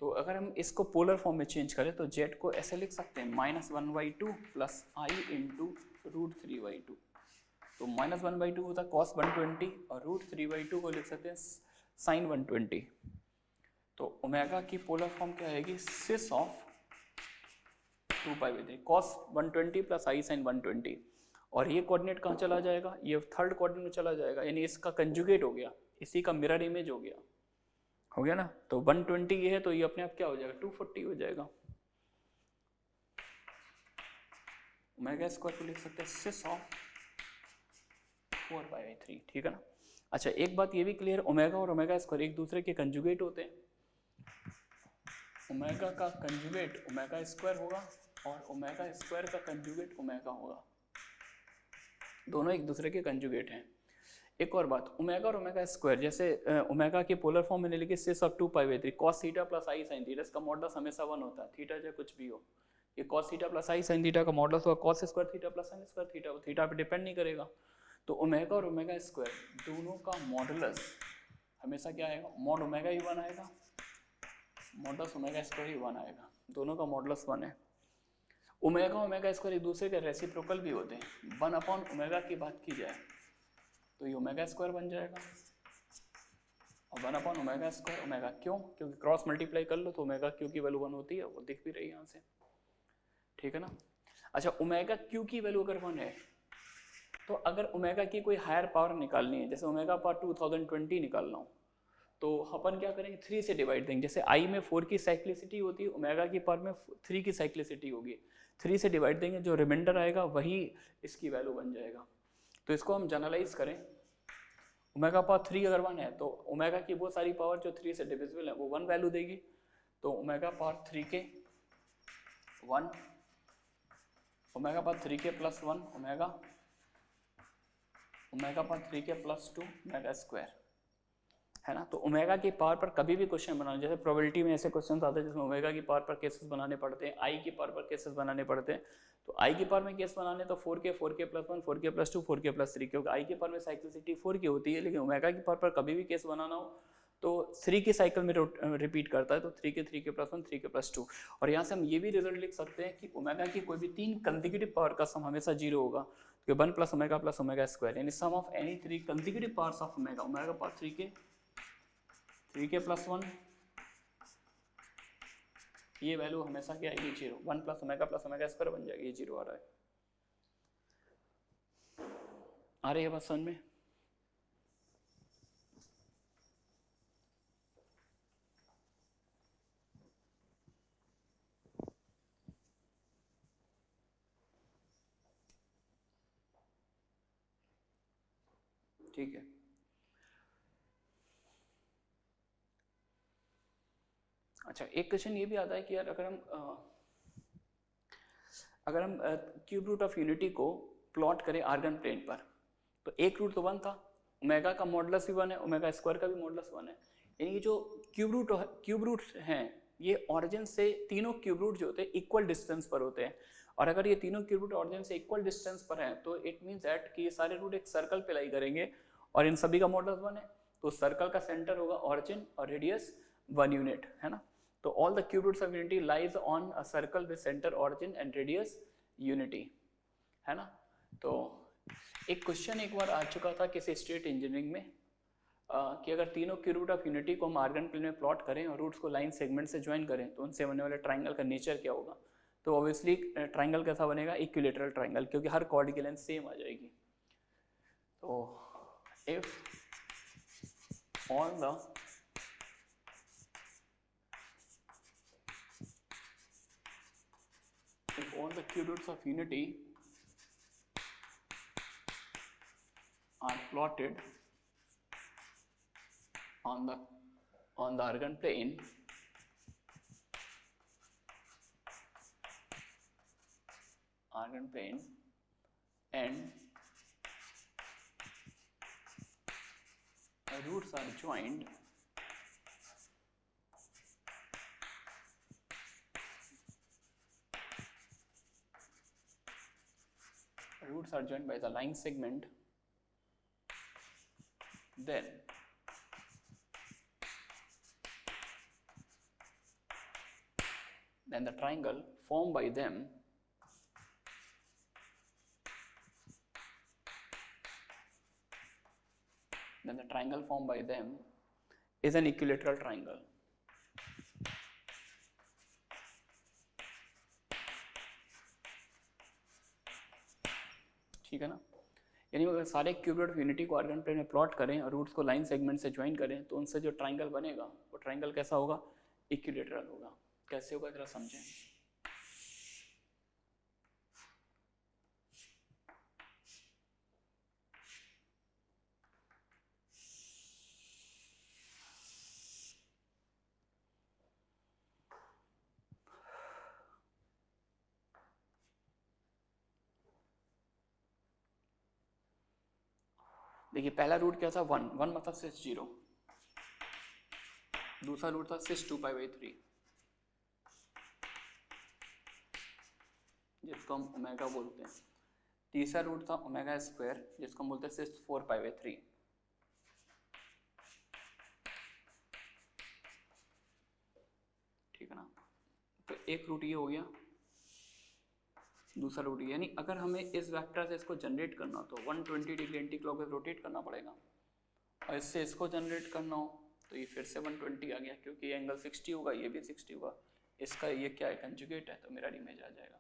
तो अगर हम इसको पोलर फॉर्म में चेंज करें तो जेड को ऐसे लिख सकते हैं -1/2 प्लस आई इंटू रूट 3/2। तो -1/2 होता है cos 120 और रूट 3/2 को लिख सकते हैं sin 120। तो ओमेगा की पोलर फॉर्म क्या आएगी, cis of 2π/3 cos 120 plus i sin 120, और ये कोऑर्डिनेट कहाँ चला जाएगा, ये थर्ड कोऑर्डिनेट में चला जाएगा, यानी इसका कंजुगेट हो गया, इसी का मिरर इमेज हो गया ना। तो 120 ये है तो ये अपने आप क्या हो जाएगा, 240 हो जाएगा। ओमेगा स्क्वायर को लिख सकते हैं सिस ऑफ 4π/3, ठीक है ना। अच्छा, एक बात ये भी क्लियर, ओमेगा और ओमेगा स्क्वायर एक दूसरे के कंजुगेट होते हैं। ओमेगा का कंजुगेट ओमेगा स्क्वायर होगा और ओमेगा स्क्वायर का कंजुगेट ओमेगा होगा, दोनों एक दूसरे के कंजुगेट हैं। एक और बात, ओमेगा और ओमेगा स्क्वायर, जैसे ओमेगा की पोलर फॉर्म मैंने लिखी cis of 2π/3 cos theta plus i sin theta, इसका मॉडुलस हमेशा 1 होता है, थीटा चाहे कुछ भी हो। ये cos theta plus i sin theta का मॉडुलस होगा cos square theta plus sin square theta, वो थीटा पे डिपेंड नहीं करेगा। तो ओमेगा और ओमेगा स्क्वायर दोनों का मॉडुलस हमेशा क्या आएगा, मॉड ओमेगा ही 1 आएगा, मॉडुलस ओमेगा स्क्वायर ही 1 आएगा, दोनों का मॉडुलस 1 है। ओमेगा ओमेगा स्क्वायर एक दूसरे के रेसिप्रोकल भी होते हैं। 1 अपॉन ओमेगा की बात की जाए तो ये ओमेगा स्क्वायर बन जाएगा, और 1 अपॉन ओमेगा स्क्वायर ओमेगा, क्यों, क्योंकि क्रॉस मल्टीप्लाई कर लो तो ओमेगा क्यू की वैल्यू 1 होती है, वो दिख भी रही है यहाँ से, ठीक है ना। अच्छा ओमेगा क्यू की वैल्यू अगर 1 है तो अगर ओमेगा की कोई हायर पावर निकालनी है, जैसे ओमेगा पावर 2020 निकालना हो, तो अपन क्या करेंगे 3 से डिवाइड देंगे। जैसे आई में 4 की साइक्लिसिटी होती है, ओमेगा की पावर में 3 की साइक्लिसिटी होगी, 3 से डिवाइड देंगे, जो रिमाइंडर आएगा वही इसकी वैल्यू बन जाएगा। तो इसको हम जनरलाइज करें, ओमेगा पावर 3 अगर 1 है तो ओमेगा की वो सारी पावर जो 3 से डिविजिबल है वो 1 वैल्यू देगी। तो ओमेगा पावर 3 के 1, omega power 3 k plus 1, omega power 3 k plus 2 omega square, है ना। तो ओमेगा की पावर पर कभी भी क्वेश्चन बनाना, जैसे प्रोबेबिलिटी में ऐसे क्वेश्चन आते हैं जिसमें ओमेगा की पावर पर केसेस बनाने पड़ते हैं, आई की पावर पर केसेस बनाने पड़ते हैं। तो आई की पावर में केस बनाने तो 4k plus 1, 4k plus 2, 4k plus 3, क्योंकि आई की पावर में साइक्लिसिटी 4 की होती है, लेकिन ओमेगा की पावर पर कभी भी केस बनाना हो तो 3 की साइकिल में रिपीट करता है, तो 3k प्लस 1, 3k प्लस 2। और यहाँ से हम ये भी रिजल्ट लिख सकते हैं कि ओमेगा की कोई भी 3 कंसेक्यूटिव पावर का सम हमेशा 0 होगा, तो 1 प्लस ओमेगा स्क्वायर, यानी sum of any 3 consecutive powers of omega, omega power 3k plus 1, ये वैल्यू हमेशा क्या आएगी 0, 1 प्लस ओमेगा स्क्वायर बन जाएगी, ये 0 आ रहा है। आ रही है बात समझ में? ठीक है। अच्छा एक क्वेश्चन ये भी आता है कि यार अगर हम क्यूब रूट ऑफ यूनिटी को प्लॉट करें आर्गन प्लेन पर, तो एक रूट तो 1 था, ओमेगा का मॉडुलस भी 1 है, ओमेगा स्क्वायर का भी मॉडुलस 1 है, यानी कि जो क्यूब रूट हैं ये ऑरिजिन से, तीनों क्यूब रूट जो होते हैं इक्वल डिस्टेंस पर होते हैं। और अगर ये तीनों क्यूब रूट ऑरिजिन से इक्वल डिस्टेंस पर हैं तो इट मीन्स दैट कि ये सारे रूट एक सर्कल पे लाई करेंगे और इन सभी का मॉडुलस 1 है, तो सर्कल का सेंटर होगा ऑरिजिन और रेडियस 1 यूनिट, है ना। तो all the cube roots of unity lies on a circle with centre origin and radius unity, है ना। तो एक क्वेश्चन एक बार आ चुका था किसी स्ट्रेट इंजीनियरिंग में कि अगर तीनों क्यूब रूट ऑफ यूनिटी को हम आर्गन प्लेन में प्लॉट करें और रूट्स को लाइन सेगमेंट से ज्वाइन करें तो उनसे बनने वाले ट्राइंगल का नेचर क्या होगा। तो ऑब्वियसली ट्राइंगल कैसा बनेगा, इक्विलेटरल ट्राइंगल, क्योंकि हर कॉर्ड की लेंथ सेम आ जाएगी। तो if all the cube roots of unity are plotted on the argand plane, and the roots are joined by the line segment, then the triangle formed by them is an equilateral triangle. ठीक है ना। यानी अगर सारे cube root of unity को argon plane में plot करें और रूट्स को लाइन सेगमेंट से ज्वाइन करें तो उनसे जो ट्राइंगल बनेगा वो ट्राइंगल कैसा होगा, इक्विलेटरल होगा। कैसे होगा जरा समझें। देखिए पहला रूट क्या था 1 मतलब सिस 0, दूसरा रूट था सिस 2π/3 जिसको हम ओमेगा बोलते हैं, तीसरा रूट था ओमेगा स्क्वायर जिसको हम बोलते हैं सिस 4π/3। ठीक है ना। तो एक रूट ये हो गया, दूसरा रूट, यानी अगर हमें इस वेक्टर से इसको जनरेट करना तो 120 डिग्री एंटी क्लॉकवाइज रोटेट करना पड़ेगा, और इससे इसको जनरेट करना हो तो ये फिर से 120 आ गया, क्योंकि ये एंगल 60 होगा, ये भी 60 होगा, इसका ये क्या है कंजुगेट है, तो मेरा इमेज आ जाएगा।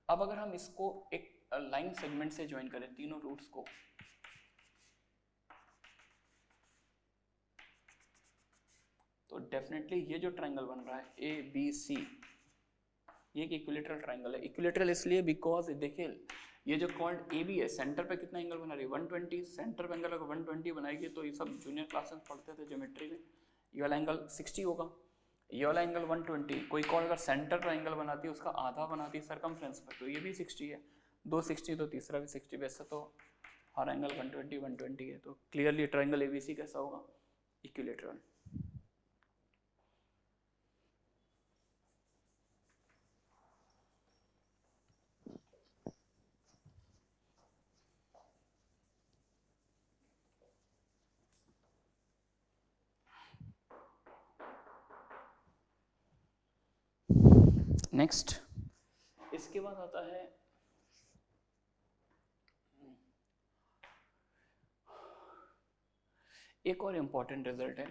अब अगर हम इसको एक लाइन सेगमेंट से ज्वाइन करें तीनों रूट्स को, तो डेफिनेटली ये जो ट्रायंगल बन रहा है ए बी सी, ये एक इक्विलेटरल ट्रायंगल है। इक्विलेटरल इसलिए बिकॉज देखिए ये जो कॉल्ड ए बी है, सेंटर पे कितना एंगल बना रही है 120, सेंटर पे एंगल अगर 120 बनाएगी तो ये सब जूनियर क्लास में पढ़ते थे ज्योमेट्री में, ये वाला एंगल 60 होगा, ये वाला एंगल 120। कोई कॉल अगर सेंटर पर एंगल बनाती है उसका आधा बनाती है सर्कमफ्रेंस पर, तो ये भी 60 है, 2 60 तो तीसरा भी 60, वैसे तो हर एंगल 120 120 है। तो क्लियरली ट्रायंगल एबीसी कैसा होगा, इक्विलेटरल। नेक्स्ट इसके बाद आता है एक और इम्पॉर्टेंट रिजल्ट है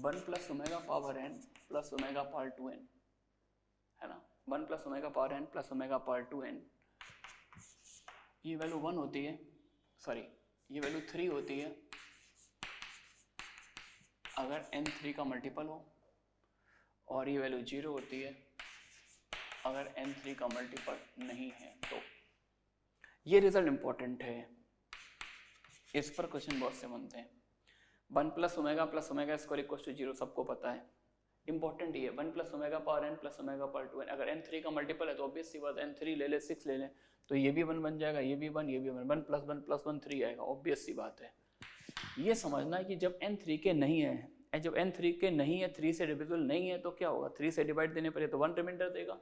1 plus omega power n plus omega power 2n, है ना। 1 plus omega power n plus omega power 2n, ये वैल्यू 1 होती है, सॉरी ये वैल्यू 3 होती है अगर n 3 का मल्टीपल हो, और ये वैल्यू 0 होती है अगर n 3 का मल्टीपल नहीं है। तो ये रिजल्ट इंपॉर्टेंट है, इस पर क्वेश्चन बहुत से बनते हैं। 1 plus omega square equal to 0 सबको पता है, इंपॉर्टेंट ये 1 plus omega power n plus omega power 2n, अगर n 3 का मल्टीपल है तो ऑब्वियस सी बात n 3 ले ले 6 ले ले, तो ये भी 1 बन जाएगा, ये भी 1, ये भी 1, 1 प्लस 1 3 आएगा, ऑब्वियस सी बात है। ये समझना है कि जब n 3 के नहीं है, जब n 3 के नहीं है, 3 से डिविजिबल नहीं है, तो क्या होगा, 3 से डिवाइड देने पर तो 1 रिमाइंडर देगा,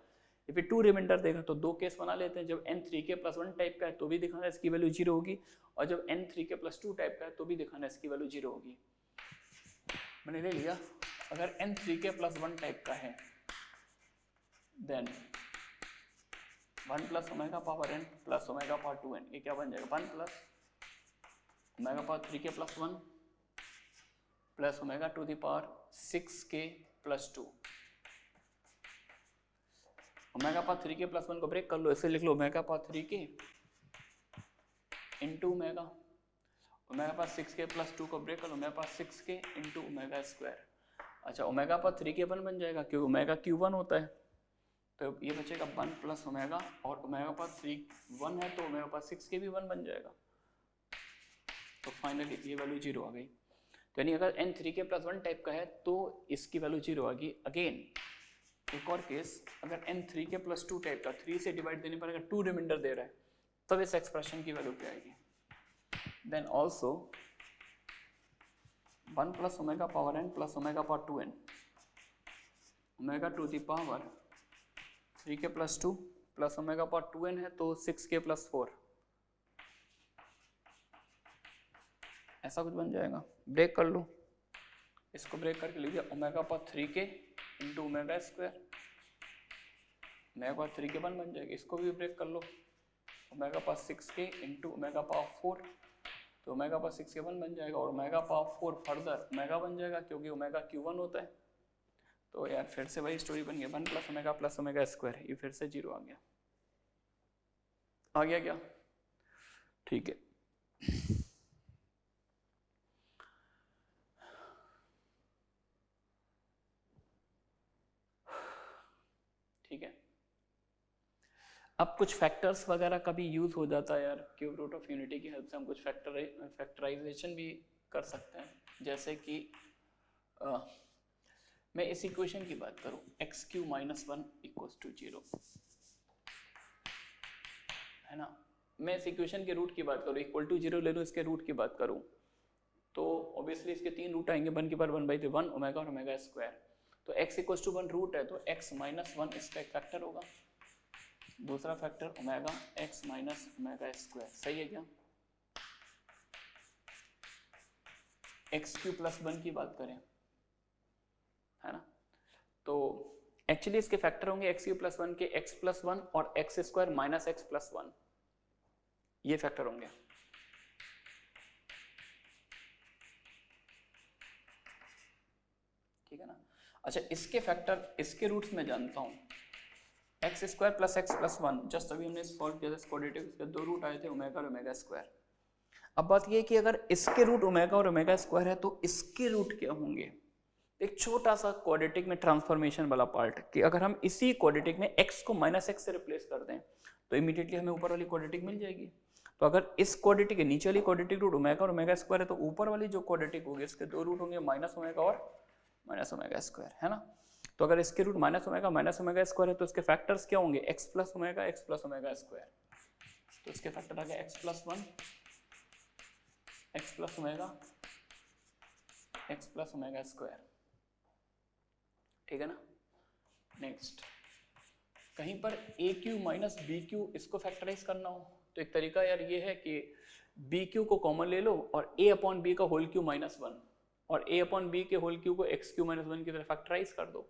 फिर 2 रिमाइंडर देगा। तो दो केस बना लेते हैं, जब n 3 के प्लस 1 टाइप का है तो भी दिखाना है इसकी वैल्यू 0 होगी, और जब n 3 के प्लस 2 टाइप का है तो भी दिखाना है इसकी वैल्यू 0 होगी। मैंने ले लिया, अगर n 3 के प्लस 1 टाइप का है then 1 plus omega power n plus omega power 2n, ये क्या बन जाएगा 1 plus omega power 3 k plus 1 plus omega to the power 6k plus 2। Omega power 3 k plus 1 को ब्रेक कर लो, इसे लिख लो omega power 3k into omega, omega power 6k plus 2 को ब्रेक कर लो, omega power 6k into omega square. अच्छा ओमेगा पावर 3k 1 बन जाएगा क्योंकि ओमेगा q1 होता है, तो ये बचेगा 1 प्लस ओमेगा, और ओमेगा पावर 3 1 है तो ओमेगा पावर 6k भी 1 बन जाएगा। तो फाइनली ये वैल्यू 0 आ गई। तो यानी अगर n 3k प्लस 1 टाइप का है तो इसकी वैल्यू 0 आ गई। अगेन एक और केस, अगर n 3k प्लस 2 टाइप का, 3 से डिवाइड देने पर अगर 2 रिमाइंडर दे रहा है तब इस एक्सप्रेशन की वैल्यू क्या आएगी, then also 1 plus omega power n plus omega power 2n, omega to the power 3k plus 2 plus omega power 2n है तो 6k प्लस 4, ऐसा कुछ बन जाएगा। ब्रेक कर लो, इसको ब्रेक करके लीजिए omega power 3k into omega square, omega power 3k 1 बन जाएगा, इसको भी ब्रेक कर लो omega power 6k into omega power 4, तो ओमेगा पावर 6k 1 बन जाएगा, और ओमेगा पावर 4 फर्दर ओमेगा बन जाएगा क्योंकि ओमेगा q1 होता है। तो यार फिर से वही स्टोरी बन गया, 1 प्लस ओमेगा स्क्वायर, ये फिर से 0 आ गया क्या, ठीक है। ठीक है, अब कुछ फैक्टर्स वगैरह का भी यूज हो जाता है यार, क्यूब रूट ऑफ यूनिटी की हेल्प से हम कुछ फैक्टराइजेशन भी कर सकते हैं। जैसे कि मैं इस इक्वेशन की बात करूं x³ - 1 = 0, है ना। मैं इस इक्वेशन के रूट की बात करूं, इक्वल टू 0 ले लूं, इसके रूट की बात करूं तो ऑब्वियसली इसके 3 रूट आएंगे, 1 की पावर 1/3 1 ओमेगा और ओमेगा स्क्वायर। तो x = 1 रूट है तो x - 1 इसका एक फैक्टर होगा, दूसरा factor omega x - omega square, सही है क्या। x³ + 1 की बात करें, है ना, तो एक्चुअली इसके फैक्टर होंगे x³ + 1 के x + 1 और x² - x + 1, ये फैक्टर होंगे। ठीक है ना। अच्छा इसके फैक्टर, इसके रूट्स में जानता हूं, x square plus x plus one, just अभी हमने सॉल्व किया था क्वाड्रेटिक, उसके दो रूट आए थे ओमेगा और ओमेगा स्क्वायर। अब बात ये है कि अगर इसके रूट ओमेगा और ओमेगा स्क्वायर है तो इसके रूट क्या होंगे। एक छोटा सा क्वाड्रेटिक में ट्रांसफॉर्मेशन वाला पार्ट कि अगर हम इसी क्वाड्रेटिक में x को माइनस एक्स से रिप्लेस कर दें तो इमीडिएटली हमें ऊपर वाली क्वाड्रेटिक मिल जाएगी। तो अगर इस क्वाड्रेटिक के नीचे वाली क्वाड्रेटिक रूट ओमेगा और ओमेगा स्क्वायर है तो ऊपर वाली जो क्वाड्रेटिक होगी इसके दो रूट होंगे माइनस ओमेगा और माइनस ओमेगा स्क्वायर, है ना। तो अगर इसके रूट माइनस ओमेगा स्क्वायर है तो इसके फैक्टर्स क्या होंगे, एक्स प्लस ओमेगा स्क्वायर। तो इसके फैक्टर आ गया x plus one, x plus omega square, ठीक है ना। नेक्स्ट, कहीं पर ए क्यू माइनस बी क्यू इसको फैक्टराइज करना हो तो एक तरीका यार ये है कि बी क्यू को कॉमन ले लो और ए अपॉन बी का होल क्यू माइनस वन और ए अपॉन बी के होल क्यू को एक्स क्यू माइनस वन की तरह फैक्टराइज कर दो।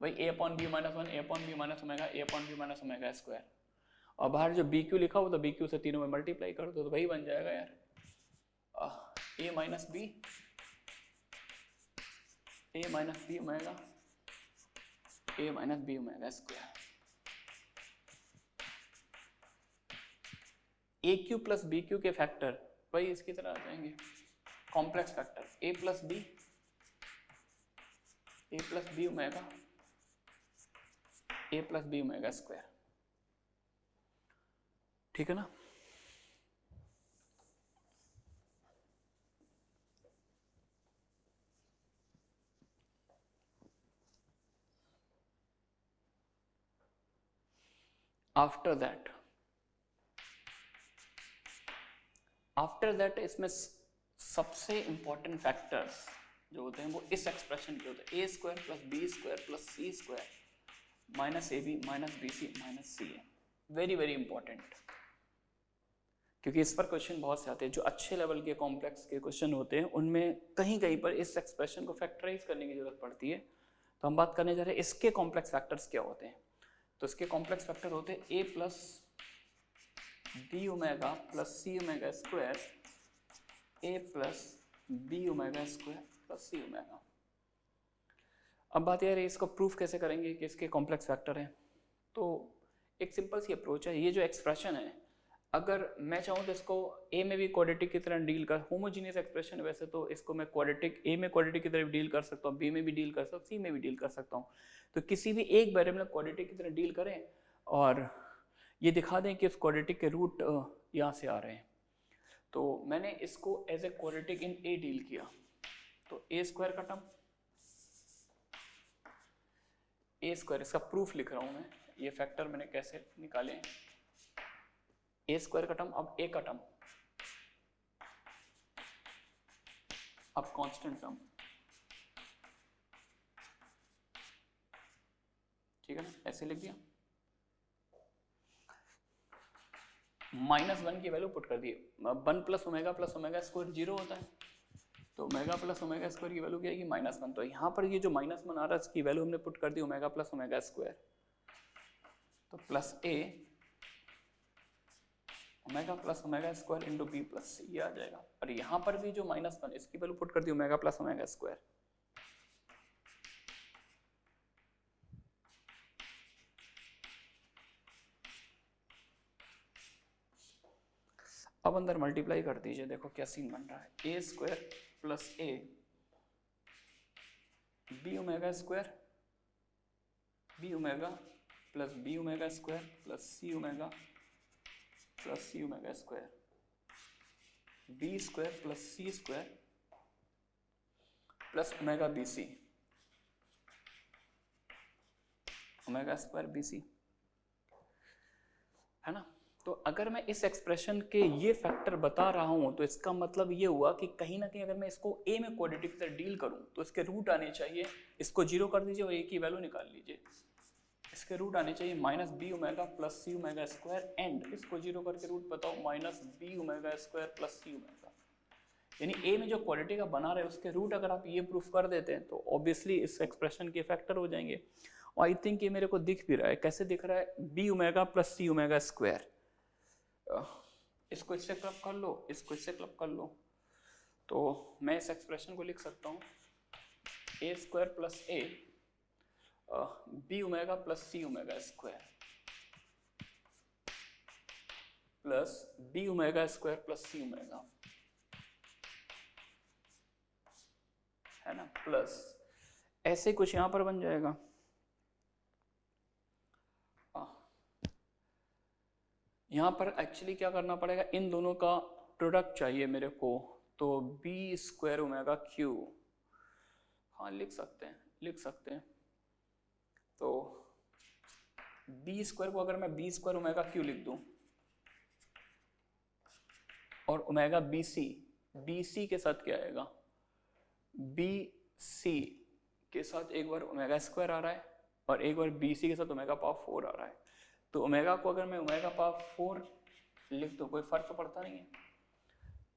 भाई a upon b minus one, a upon b minus omega, a upon b minus omega square, और बाहर जो बी क्यू लिखा हो तो बी क्यू से तीनों में मल्टीप्लाई कर दो तो वही बन जाएगा यार ए माइनस बी ओमेगा, ए माइनस बी ओमेगा स्क्वायर। ए क्यू प्लस बी क्यू के फैक्टर वही इसकी तरह आ जाएंगे, कॉम्प्लेक्स फैक्टर ए प्लस बी ओमेगा, ए प्लस बी ओमेगा स्क्वायर, ठीक है ना। आफ्टर दैट इसमें सबसे इंपॉर्टेंट फैक्टर्स जो होते हैं वो इस एक्सप्रेशन के होते हैं, a square plus b square plus c square minus a b minus b c minus c a. Very very important, क्योंकि इस पर क्वेश्चन बहुत से आते हैं। जो अच्छे लेवल के कॉम्प्लेक्स के क्वेश्चन होते हैं उनमें कहीं कहीं पर इस एक्सप्रेशन को फैक्टराइज करने की जरूरत पड़ती है। तो हम बात करने जा रहे हैं इसके कॉम्प्लेक्स फैक्टर्स क्या होते हैं। तो इसके कॉम्प्लेक्स फैक्टर होते हैं a plus b omega plus c omega square, a plus b omega square plus c omega. अब बात यह है इसको प्रूफ कैसे करेंगे कि इसके कॉम्प्लेक्स फैक्टर हैं। तो एक सिंपल सी अप्रोच है, ये जो एक्सप्रेशन है अगर मैं चाहूँ तो इसको ए में भी क्वाड्रेटिक की तरह डील कर, होमोजीनियस एक्सप्रेशन है वैसे तो इसको मैं क्वाड्रेटिक ए में क्वाड्रेटिक की तरह डील कर सकता हूँ, बी में भी डील कर सकता हूँ, सी में भी डील कर सकता हूँ। तो किसी भी एक वेरिएबल क्वाड्रेटिक की तरह डील करें और ये दिखा दें कि उस क्वाड्रेटिक के रूट यहाँ से आ रहे हैं। तो मैंने इसको as a quadratic in a deal किया, तो ए स्क्वायर का टर्म, ए स्क्वायर, इसका प्रूफ लिख रहा हूँ मैं, ये फैक्टर मैंने कैसे निकाले हैं। ए स्क्वायर का टर्म, अब ए का टर्म, अब कांस्टेंट टर्म, ठीक है ना, ऐसे लिख दिया। माइनस वन की वैल्यू पुट कर दी, one plus omega square zero होता है, तो ओमेगा प्लस ओमेगा स्क्वायर की वैल्यू क्या आएगी माइनस वन। तो यहाँ पर ये जो माइनस वन आ रहा है इसकी वैल्यू हमने पुट कर दी ओमेगा प्लस ओमेगा स्क्वायर, तो plus a omega plus omega square into b plus c, ये आ जाएगा। और यहाँ पर भी जो माइनस वन इसकी वैल्यू पुट कर दी ओमेगा प्लस ओमेगा स्क्वायर। अब अंदर मल्टीप्लाई कर दीजिए, देखो क्या सीन बन रहा है। A square plus a b omega square, b omega plus b omega square plus c omega square, b square plus c square plus omega b C, omega square b c, है ना। तो अगर मैं इस expression के ये factor बता रहा हूं तो इसका मतलब ये हुआ कि कहीं ना कहीं अगर मैं इसको ए में क्वाड्रेटिक से डील करूं तो इसके रूट आने चाहिए, इसको जीरो कर दीजिए और ए की वैल्यू निकाल लीजिए, इसके रूट आने चाहिए minus b omega plus c omega square and इसको जीरो करके रूट बताओ minus b omega square plus c omega. यानी ए में जो क्वाड्रेटिक का बना रहे हैं उसके रूट अगर आप ये प्रूफ कर देते हैं तो ऑब्वियसली इस एक्सप्रेशन के फैक्टर हो जाएंगे। और आई थिंक ये मेरे को दिख भी रहा है, कैसे दिख रहा है, B omega plus c omega square, इसको इससे क्लब कर लो, इसको इससे क्लब कर लो, तो मैं इस एक्सप्रेशन को लिख सकता हूँ a square plus a b omega plus c omega square plus b omega square plus c omega, है ना, प्लस ऐसे कुछ यहां पर बन जाएगा। यहां पर एक्चुअली क्या करना पड़ेगा, इन दोनों का प्रोडक्ट चाहिए मेरे को, तो बी स्क्वायर ओमेगा क्यू, हाँ लिख सकते हैं। तो बी स्क्वायर को अगर मैं बी स्क्वायर ओमेगा क्यू लिख दूं और ओमेगा बी सी के साथ क्या आएगा, बी सी के साथ एक बार ओमेगा स्क्वायर आ रहा है और एक बार बी सी के साथ ओमेगा पावर 4 आ रहा है। तो ओमेगा को अगर मैं ओमेगा पावर 4 लिख दूं कोई फर्क तो पड़ता नहीं है।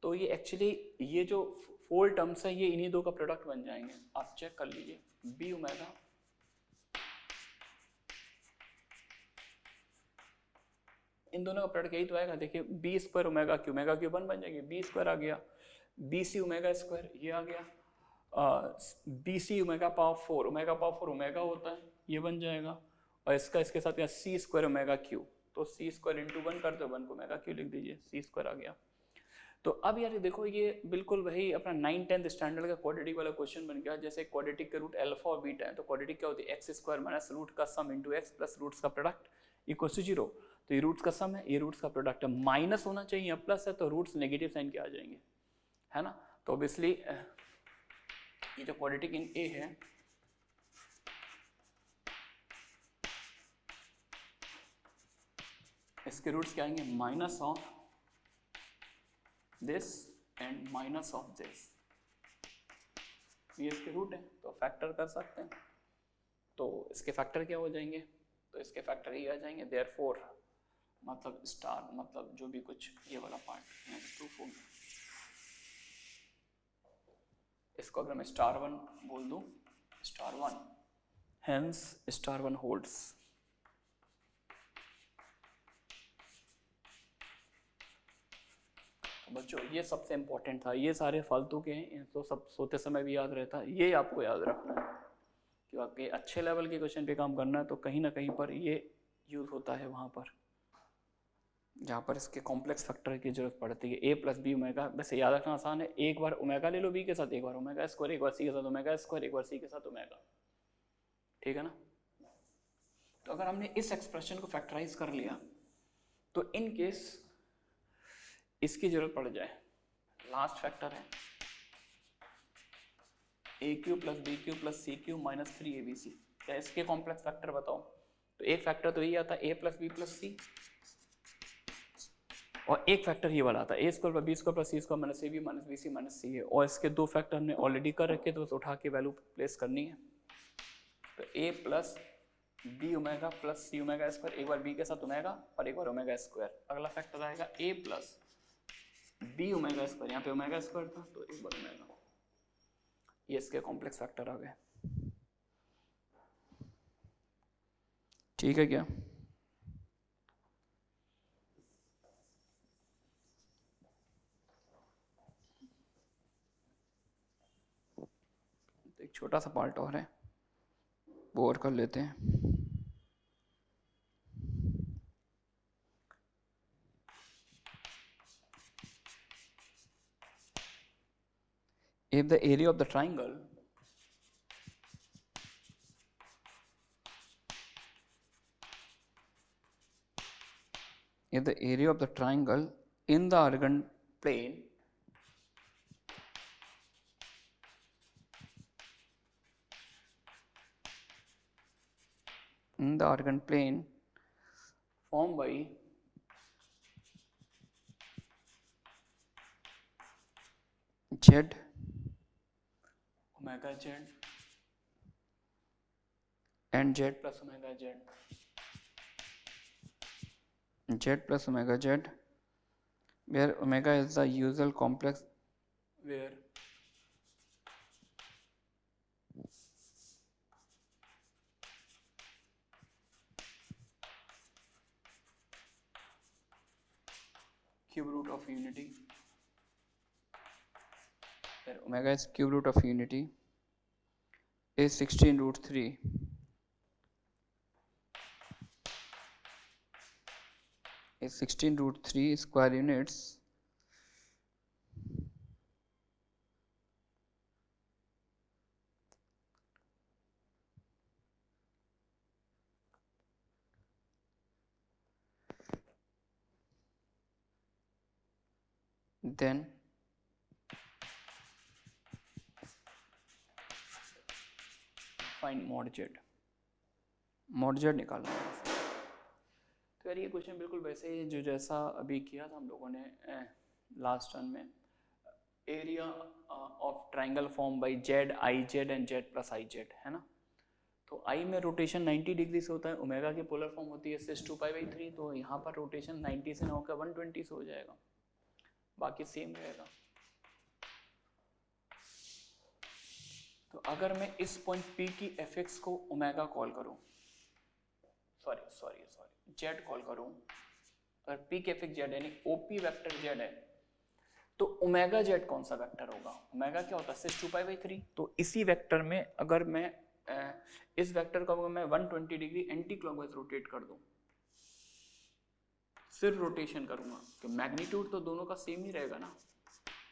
तो ये एक्चुअली ये जो 4 टर्म्स है ये इन्हीं दो का प्रोडक्ट बन जाएंगे, आप चेक कर लीजिए। बी ओमेगा इन दोनों का प्रोडक्ट यही तो आएगा, देखिए बी स्क्वायर ओमेगा क्यू बन जाएगी, बी स्क्वायर आ गया, बी सी ओमेगा स्क्वायर ये आ गया, बी सी ओमेगा पावर 4 ओमेगा होता है ये बन जाएगा, और इसका इसके साथ क्या सी स्क्वायर ओमेगा क्यू, तो सी स्क्वायर इंटू 1 कर दो, 1 को ओमेगा क्यू लिख दीजिए, सी स्क्वायर आ गया। तो अब यार देखो ये बिल्कुल वही अपना 9th-10th स्टैंडर्ड का क्वाड्रेटिक वाला क्वेश्चन बन गया। जैसे क्वाड्रेटिक के रूट अल्फा और बीटा है, तो क्वाड्रेटिक क्या होती है, एक्स स्क्वायर माइनस रूट का सम इंटू एक्स प्लस रूट्स का प्रोडक्ट इक्वल टू 0। तो ये रूट्स का सम है, ये रूट्स का प्रोडक्ट है, माइनस होना चाहिए या प्लस है, तो रूट्स नेगेटिव साइन के आ जाएंगे, है ना। तो ऑब्वियसली ये जो क्वाड्रेटिक इन ए है इसके रूट्स क्या आएंगे, minus of this and minus of this, ये इसके रूट है, तो फैक्टर कर सकते हैं। तो इसके फैक्टर क्या हो जाएंगे, तो इसके फैक्टर ये आ जाएंगे, देयरफॉर मतलब स्टार मतलब जो भी कुछ ये वाला पार्ट प्रूफ हो गया। इसको अगर मैं स्टार 1 बोल दूं, स्टार 1 हेंस स्टार 1 होल्ड्स। बच्चों ये सबसे इंपॉर्टेंट था, ये सारे फालतू के हैं, तो सब सोते समय भी याद रहता है, ये आपको याद रखना है कि आपके अच्छे लेवल के क्वेश्चन पे काम करना है, तो कहीं ना कहीं पर ये यूज होता है वहाँ पर जहाँ पर इसके कॉम्प्लेक्स फैक्टर की जरूरत पड़ती है। ए प्लस बी ओमेगा, वैसे याद रखना आसान है, एक बार ओमेगा ले लो बी के साथ, एक बार ओमेगा स्क्वायर, एक बार सी के साथ ओमेगा स्क्वायर, एक बार सी के साथ ओमेगा, ठीक है ना। तो अगर हमने इस एक्सप्रेशन को फैक्टराइज कर लिया तो इन केस इसकी जरूरत पड़ जाए, लास्ट फैक्टर है a cube plus b cube plus c cube minus 3abc, क्या इसके कॉम्प्लेक्स फैक्टर बताओ। तो एक फैक्टर तो यही आता है a plus b plus c, और एक फैक्टर ये वाला आता है a square plus b square plus c square minus a b minus b c minus c है, और इसके दो फैक्टर हमने ऑलरेडी कर रखे तो बस उठा के वैल्यू प्लेस करनी है। तो ए plus b omega plus c omega square, एक बार बी के साथ ओमेगा और एक बार ओमेगा स्क्वायर। अगला फैक्टर आएगा ए प्लस बी ओमेगा स्क्वायर, यहाँ पे ओमेगा स्क्वायर था तो एक बार ओमेगा, ये इसके कॉम्प्लेक्स फैक्टर आ गए, ठीक है क्या। एक छोटा सा पार्ट और है वो और कर लेते हैं। If the area of the triangle in the organ plane formed by z omega z and z plus omega z, where omega is the usual complex, where cube root of unity, where omega is cube root of unity is 16 root 3 is 16√3 square units then find mod z निकालना है। तो यार ये question बिल्कुल वैसे ही जो जैसा अभी किया था हम लोगों ने लास्ट टर्म में, area of triangle form by Z I Z and Z plus I Z, है ना। तो आई में रोटेशन 90 डिग्री से होता है, ओमेगा की पोलर फॉर्म होती है सिस 2π/3, तो यहाँ पर रोटेशन 90 से ना होकर 120 से हो जाएगा, बाकी सेम रहेगा। तो अगर मैं इस पॉइंट P की fx को ओमेगा कॉल करूं, सॉरी जेड कॉल करूं, अगर P की fx जेड यानी OP वेक्टर जेड है, तो ओमेगा जेड कौन सा वेक्टर होगा? ओमेगा क्या होता है? सिस 2π/3। तो इसी वेक्टर में अगर मैं इस वेक्टर को मैं 120 डिग्री एंटी क्लॉकवाइज रोटेट कर दूं, सिर्फ रोटेशन करूंगा, तो मैग्नीट्यूड तो दोनों का सेम ही रहेगा ना।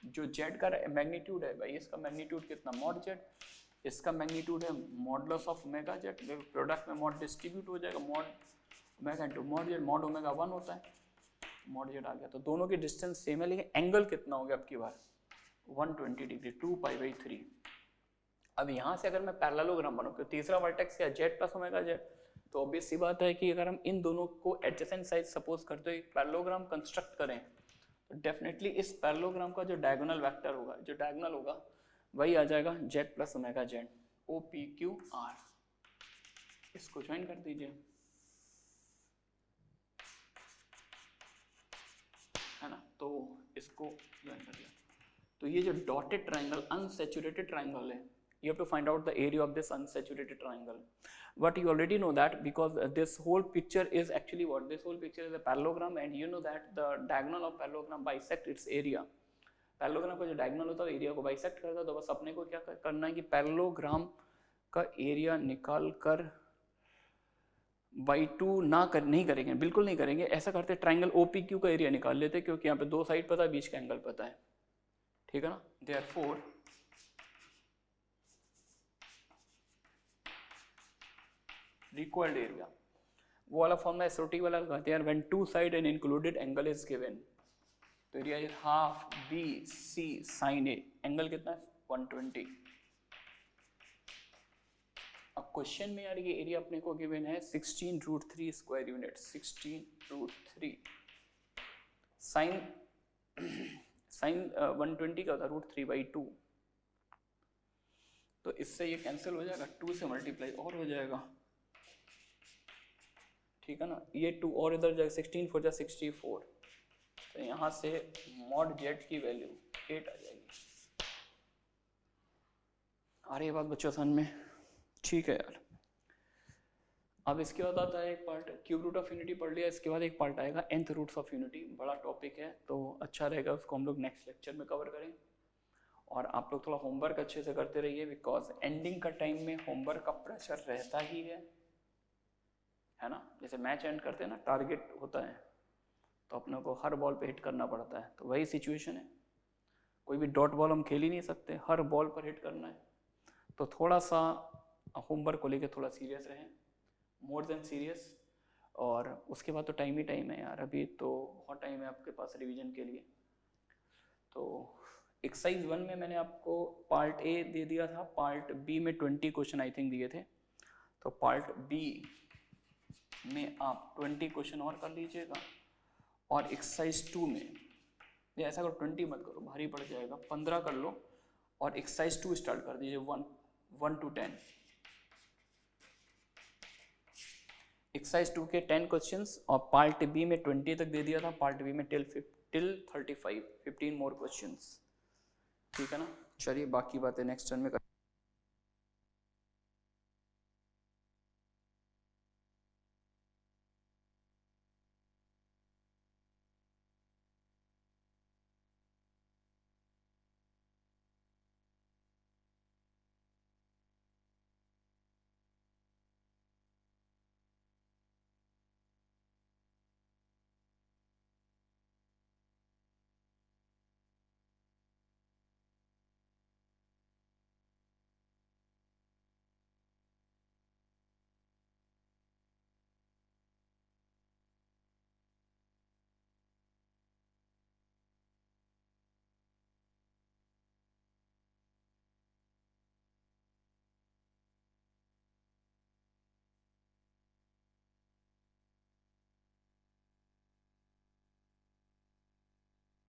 जो जेड का मैग्नीट्यूड है भाई, इसका मैग्नीट्यूड कितना? मॉड जेड, इसका मैग्नीट्यूड है modulus of omega Z, product में मॉड डिस्ट्रीब्यूट हो जाएगा, mod omega into mod Z, mod omega 1 होता है, मॉड जेड आ गया। तो दोनों की डिस्टेंस सेम है, लेकिन एंगल कितना हो गया अब की बार? 120 डिग्री, 2π/3। अब यहाँ से अगर मैं पैरेललोग्राम बनाऊँ, तो तीसरा वर्टेक्स या जेड प्लस ओमेगा जेड, तो ऑब्वियस सी बात है कि अगर हम इन दोनों को एडजेसेंट साइड सपोज करते हुए पैरेललोग्राम कंस्ट्रक्ट करें, तो डेफिनेटली इस पैरेललोग्राम का जो डायगोनल वेक्टर होगा, जो डायगोनल होगा, वही आ जाएगा Z plus omega Z, OPQR। इसको ज्वाइन कर दीजिए, है ना। तो इसको ज्वाइन कर दिया, तो ये जो डॉटेड ट्राइंगल अनसैचुरेटेड ट्राइंगल है, you have to find out the area of this unsaturated triangle. But you already know that because this whole picture is actually what? This whole picture is a parallelogram, and you know that the diagonal of parallelogram bisect its area. Parallelogram का जो diagonal होता है area को bisect करता है, तो बस अपने को क्या करना है कि पैरेललोग्राम का एरिया निकाल कर by2 नहीं करेंगे, बिल्कुल नहीं करेंगे। ऐसा करते ट्राइंगल OPQ का एरिया निकाल लेते, क्योंकि यहाँ पे दो साइड पता है, बीच का एंगल पता है, ठीक है ना। Therefore रिक्वायर्ड एरिया, वो वाला फॉर्मूला SOT वाला लगाते हैं, when two side and included angle is given, तो area is half BC sin A, angle कितना है? 120। अब क्वेश्चन में यार ये एरिया अपने को गिवन है 16√3 स्क्वायर यूनिट, 16√3 साइन 120 का होता है √3/2, तो इससे ये कैंसिल हो जाएगा, 2 से मल्टीप्लाई और हो जाएगा, ठीक है ना। ये 2 और इधर जाएगा, 16 4 जा 64, तो यहाँ से मॉड जेड की वैल्यू 8 आ जाएगी। आ रही है बात बच्चों समझ में? ठीक है यार। अब इसके बाद आता है एक part, cube root of unity पढ़ लिया, इसके बाद एक पार्ट आएगा nth रूट्स ऑफ यूनिटी, बड़ा टॉपिक है, तो अच्छा रहेगा उसको हम लोग नेक्स्ट लेक्चर में कवर करें। और आप लोग थोड़ा होमवर्क अच्छे से करते रहिए, बिकॉज एंडिंग का टाइम में होमवर्क का प्रेशर रहता ही है ना। जैसे मैच एंड करते हैं ना, टारगेट होता है, तो अपने को हर बॉल पे हिट करना पड़ता है, तो वही सिचुएशन है। कोई भी डॉट बॉल हम खेल ही नहीं सकते, हर बॉल पर हिट करना है, तो थोड़ा सा होमवर्क को लेकर थोड़ा सीरियस रहें, मोर देन सीरियस। और उसके बाद तो टाइम ही टाइम है यार, अभी तो बहुत टाइम है आपके पास रिवीजन के लिए। तो एक्सरसाइज 1 में मैंने आपको पार्ट A दे दिया था, पार्ट B में 20 क्वेश्चन आई थिंक दिए थे, तो पार्ट B में आप 20 क्वेश्चन और कर लीजिएगा। और एक्सरसाइज 2 में ये ऐसा करो, 20 मत करो, भारी पड़ जाएगा, 15 कर लो, और एक्सरसाइज 2 स्टार्ट कर दीजिए 1 to 10। एक्सरसाइज 2 के 10 क्वेश्चंस, और पार्ट B में 20 तक दे दिया था, पार्ट B में टिल 35 15 मोर क्वेश्चंस, ठीक है ना। चलिए बाकी बातें नेक्स्ट टर्न में कर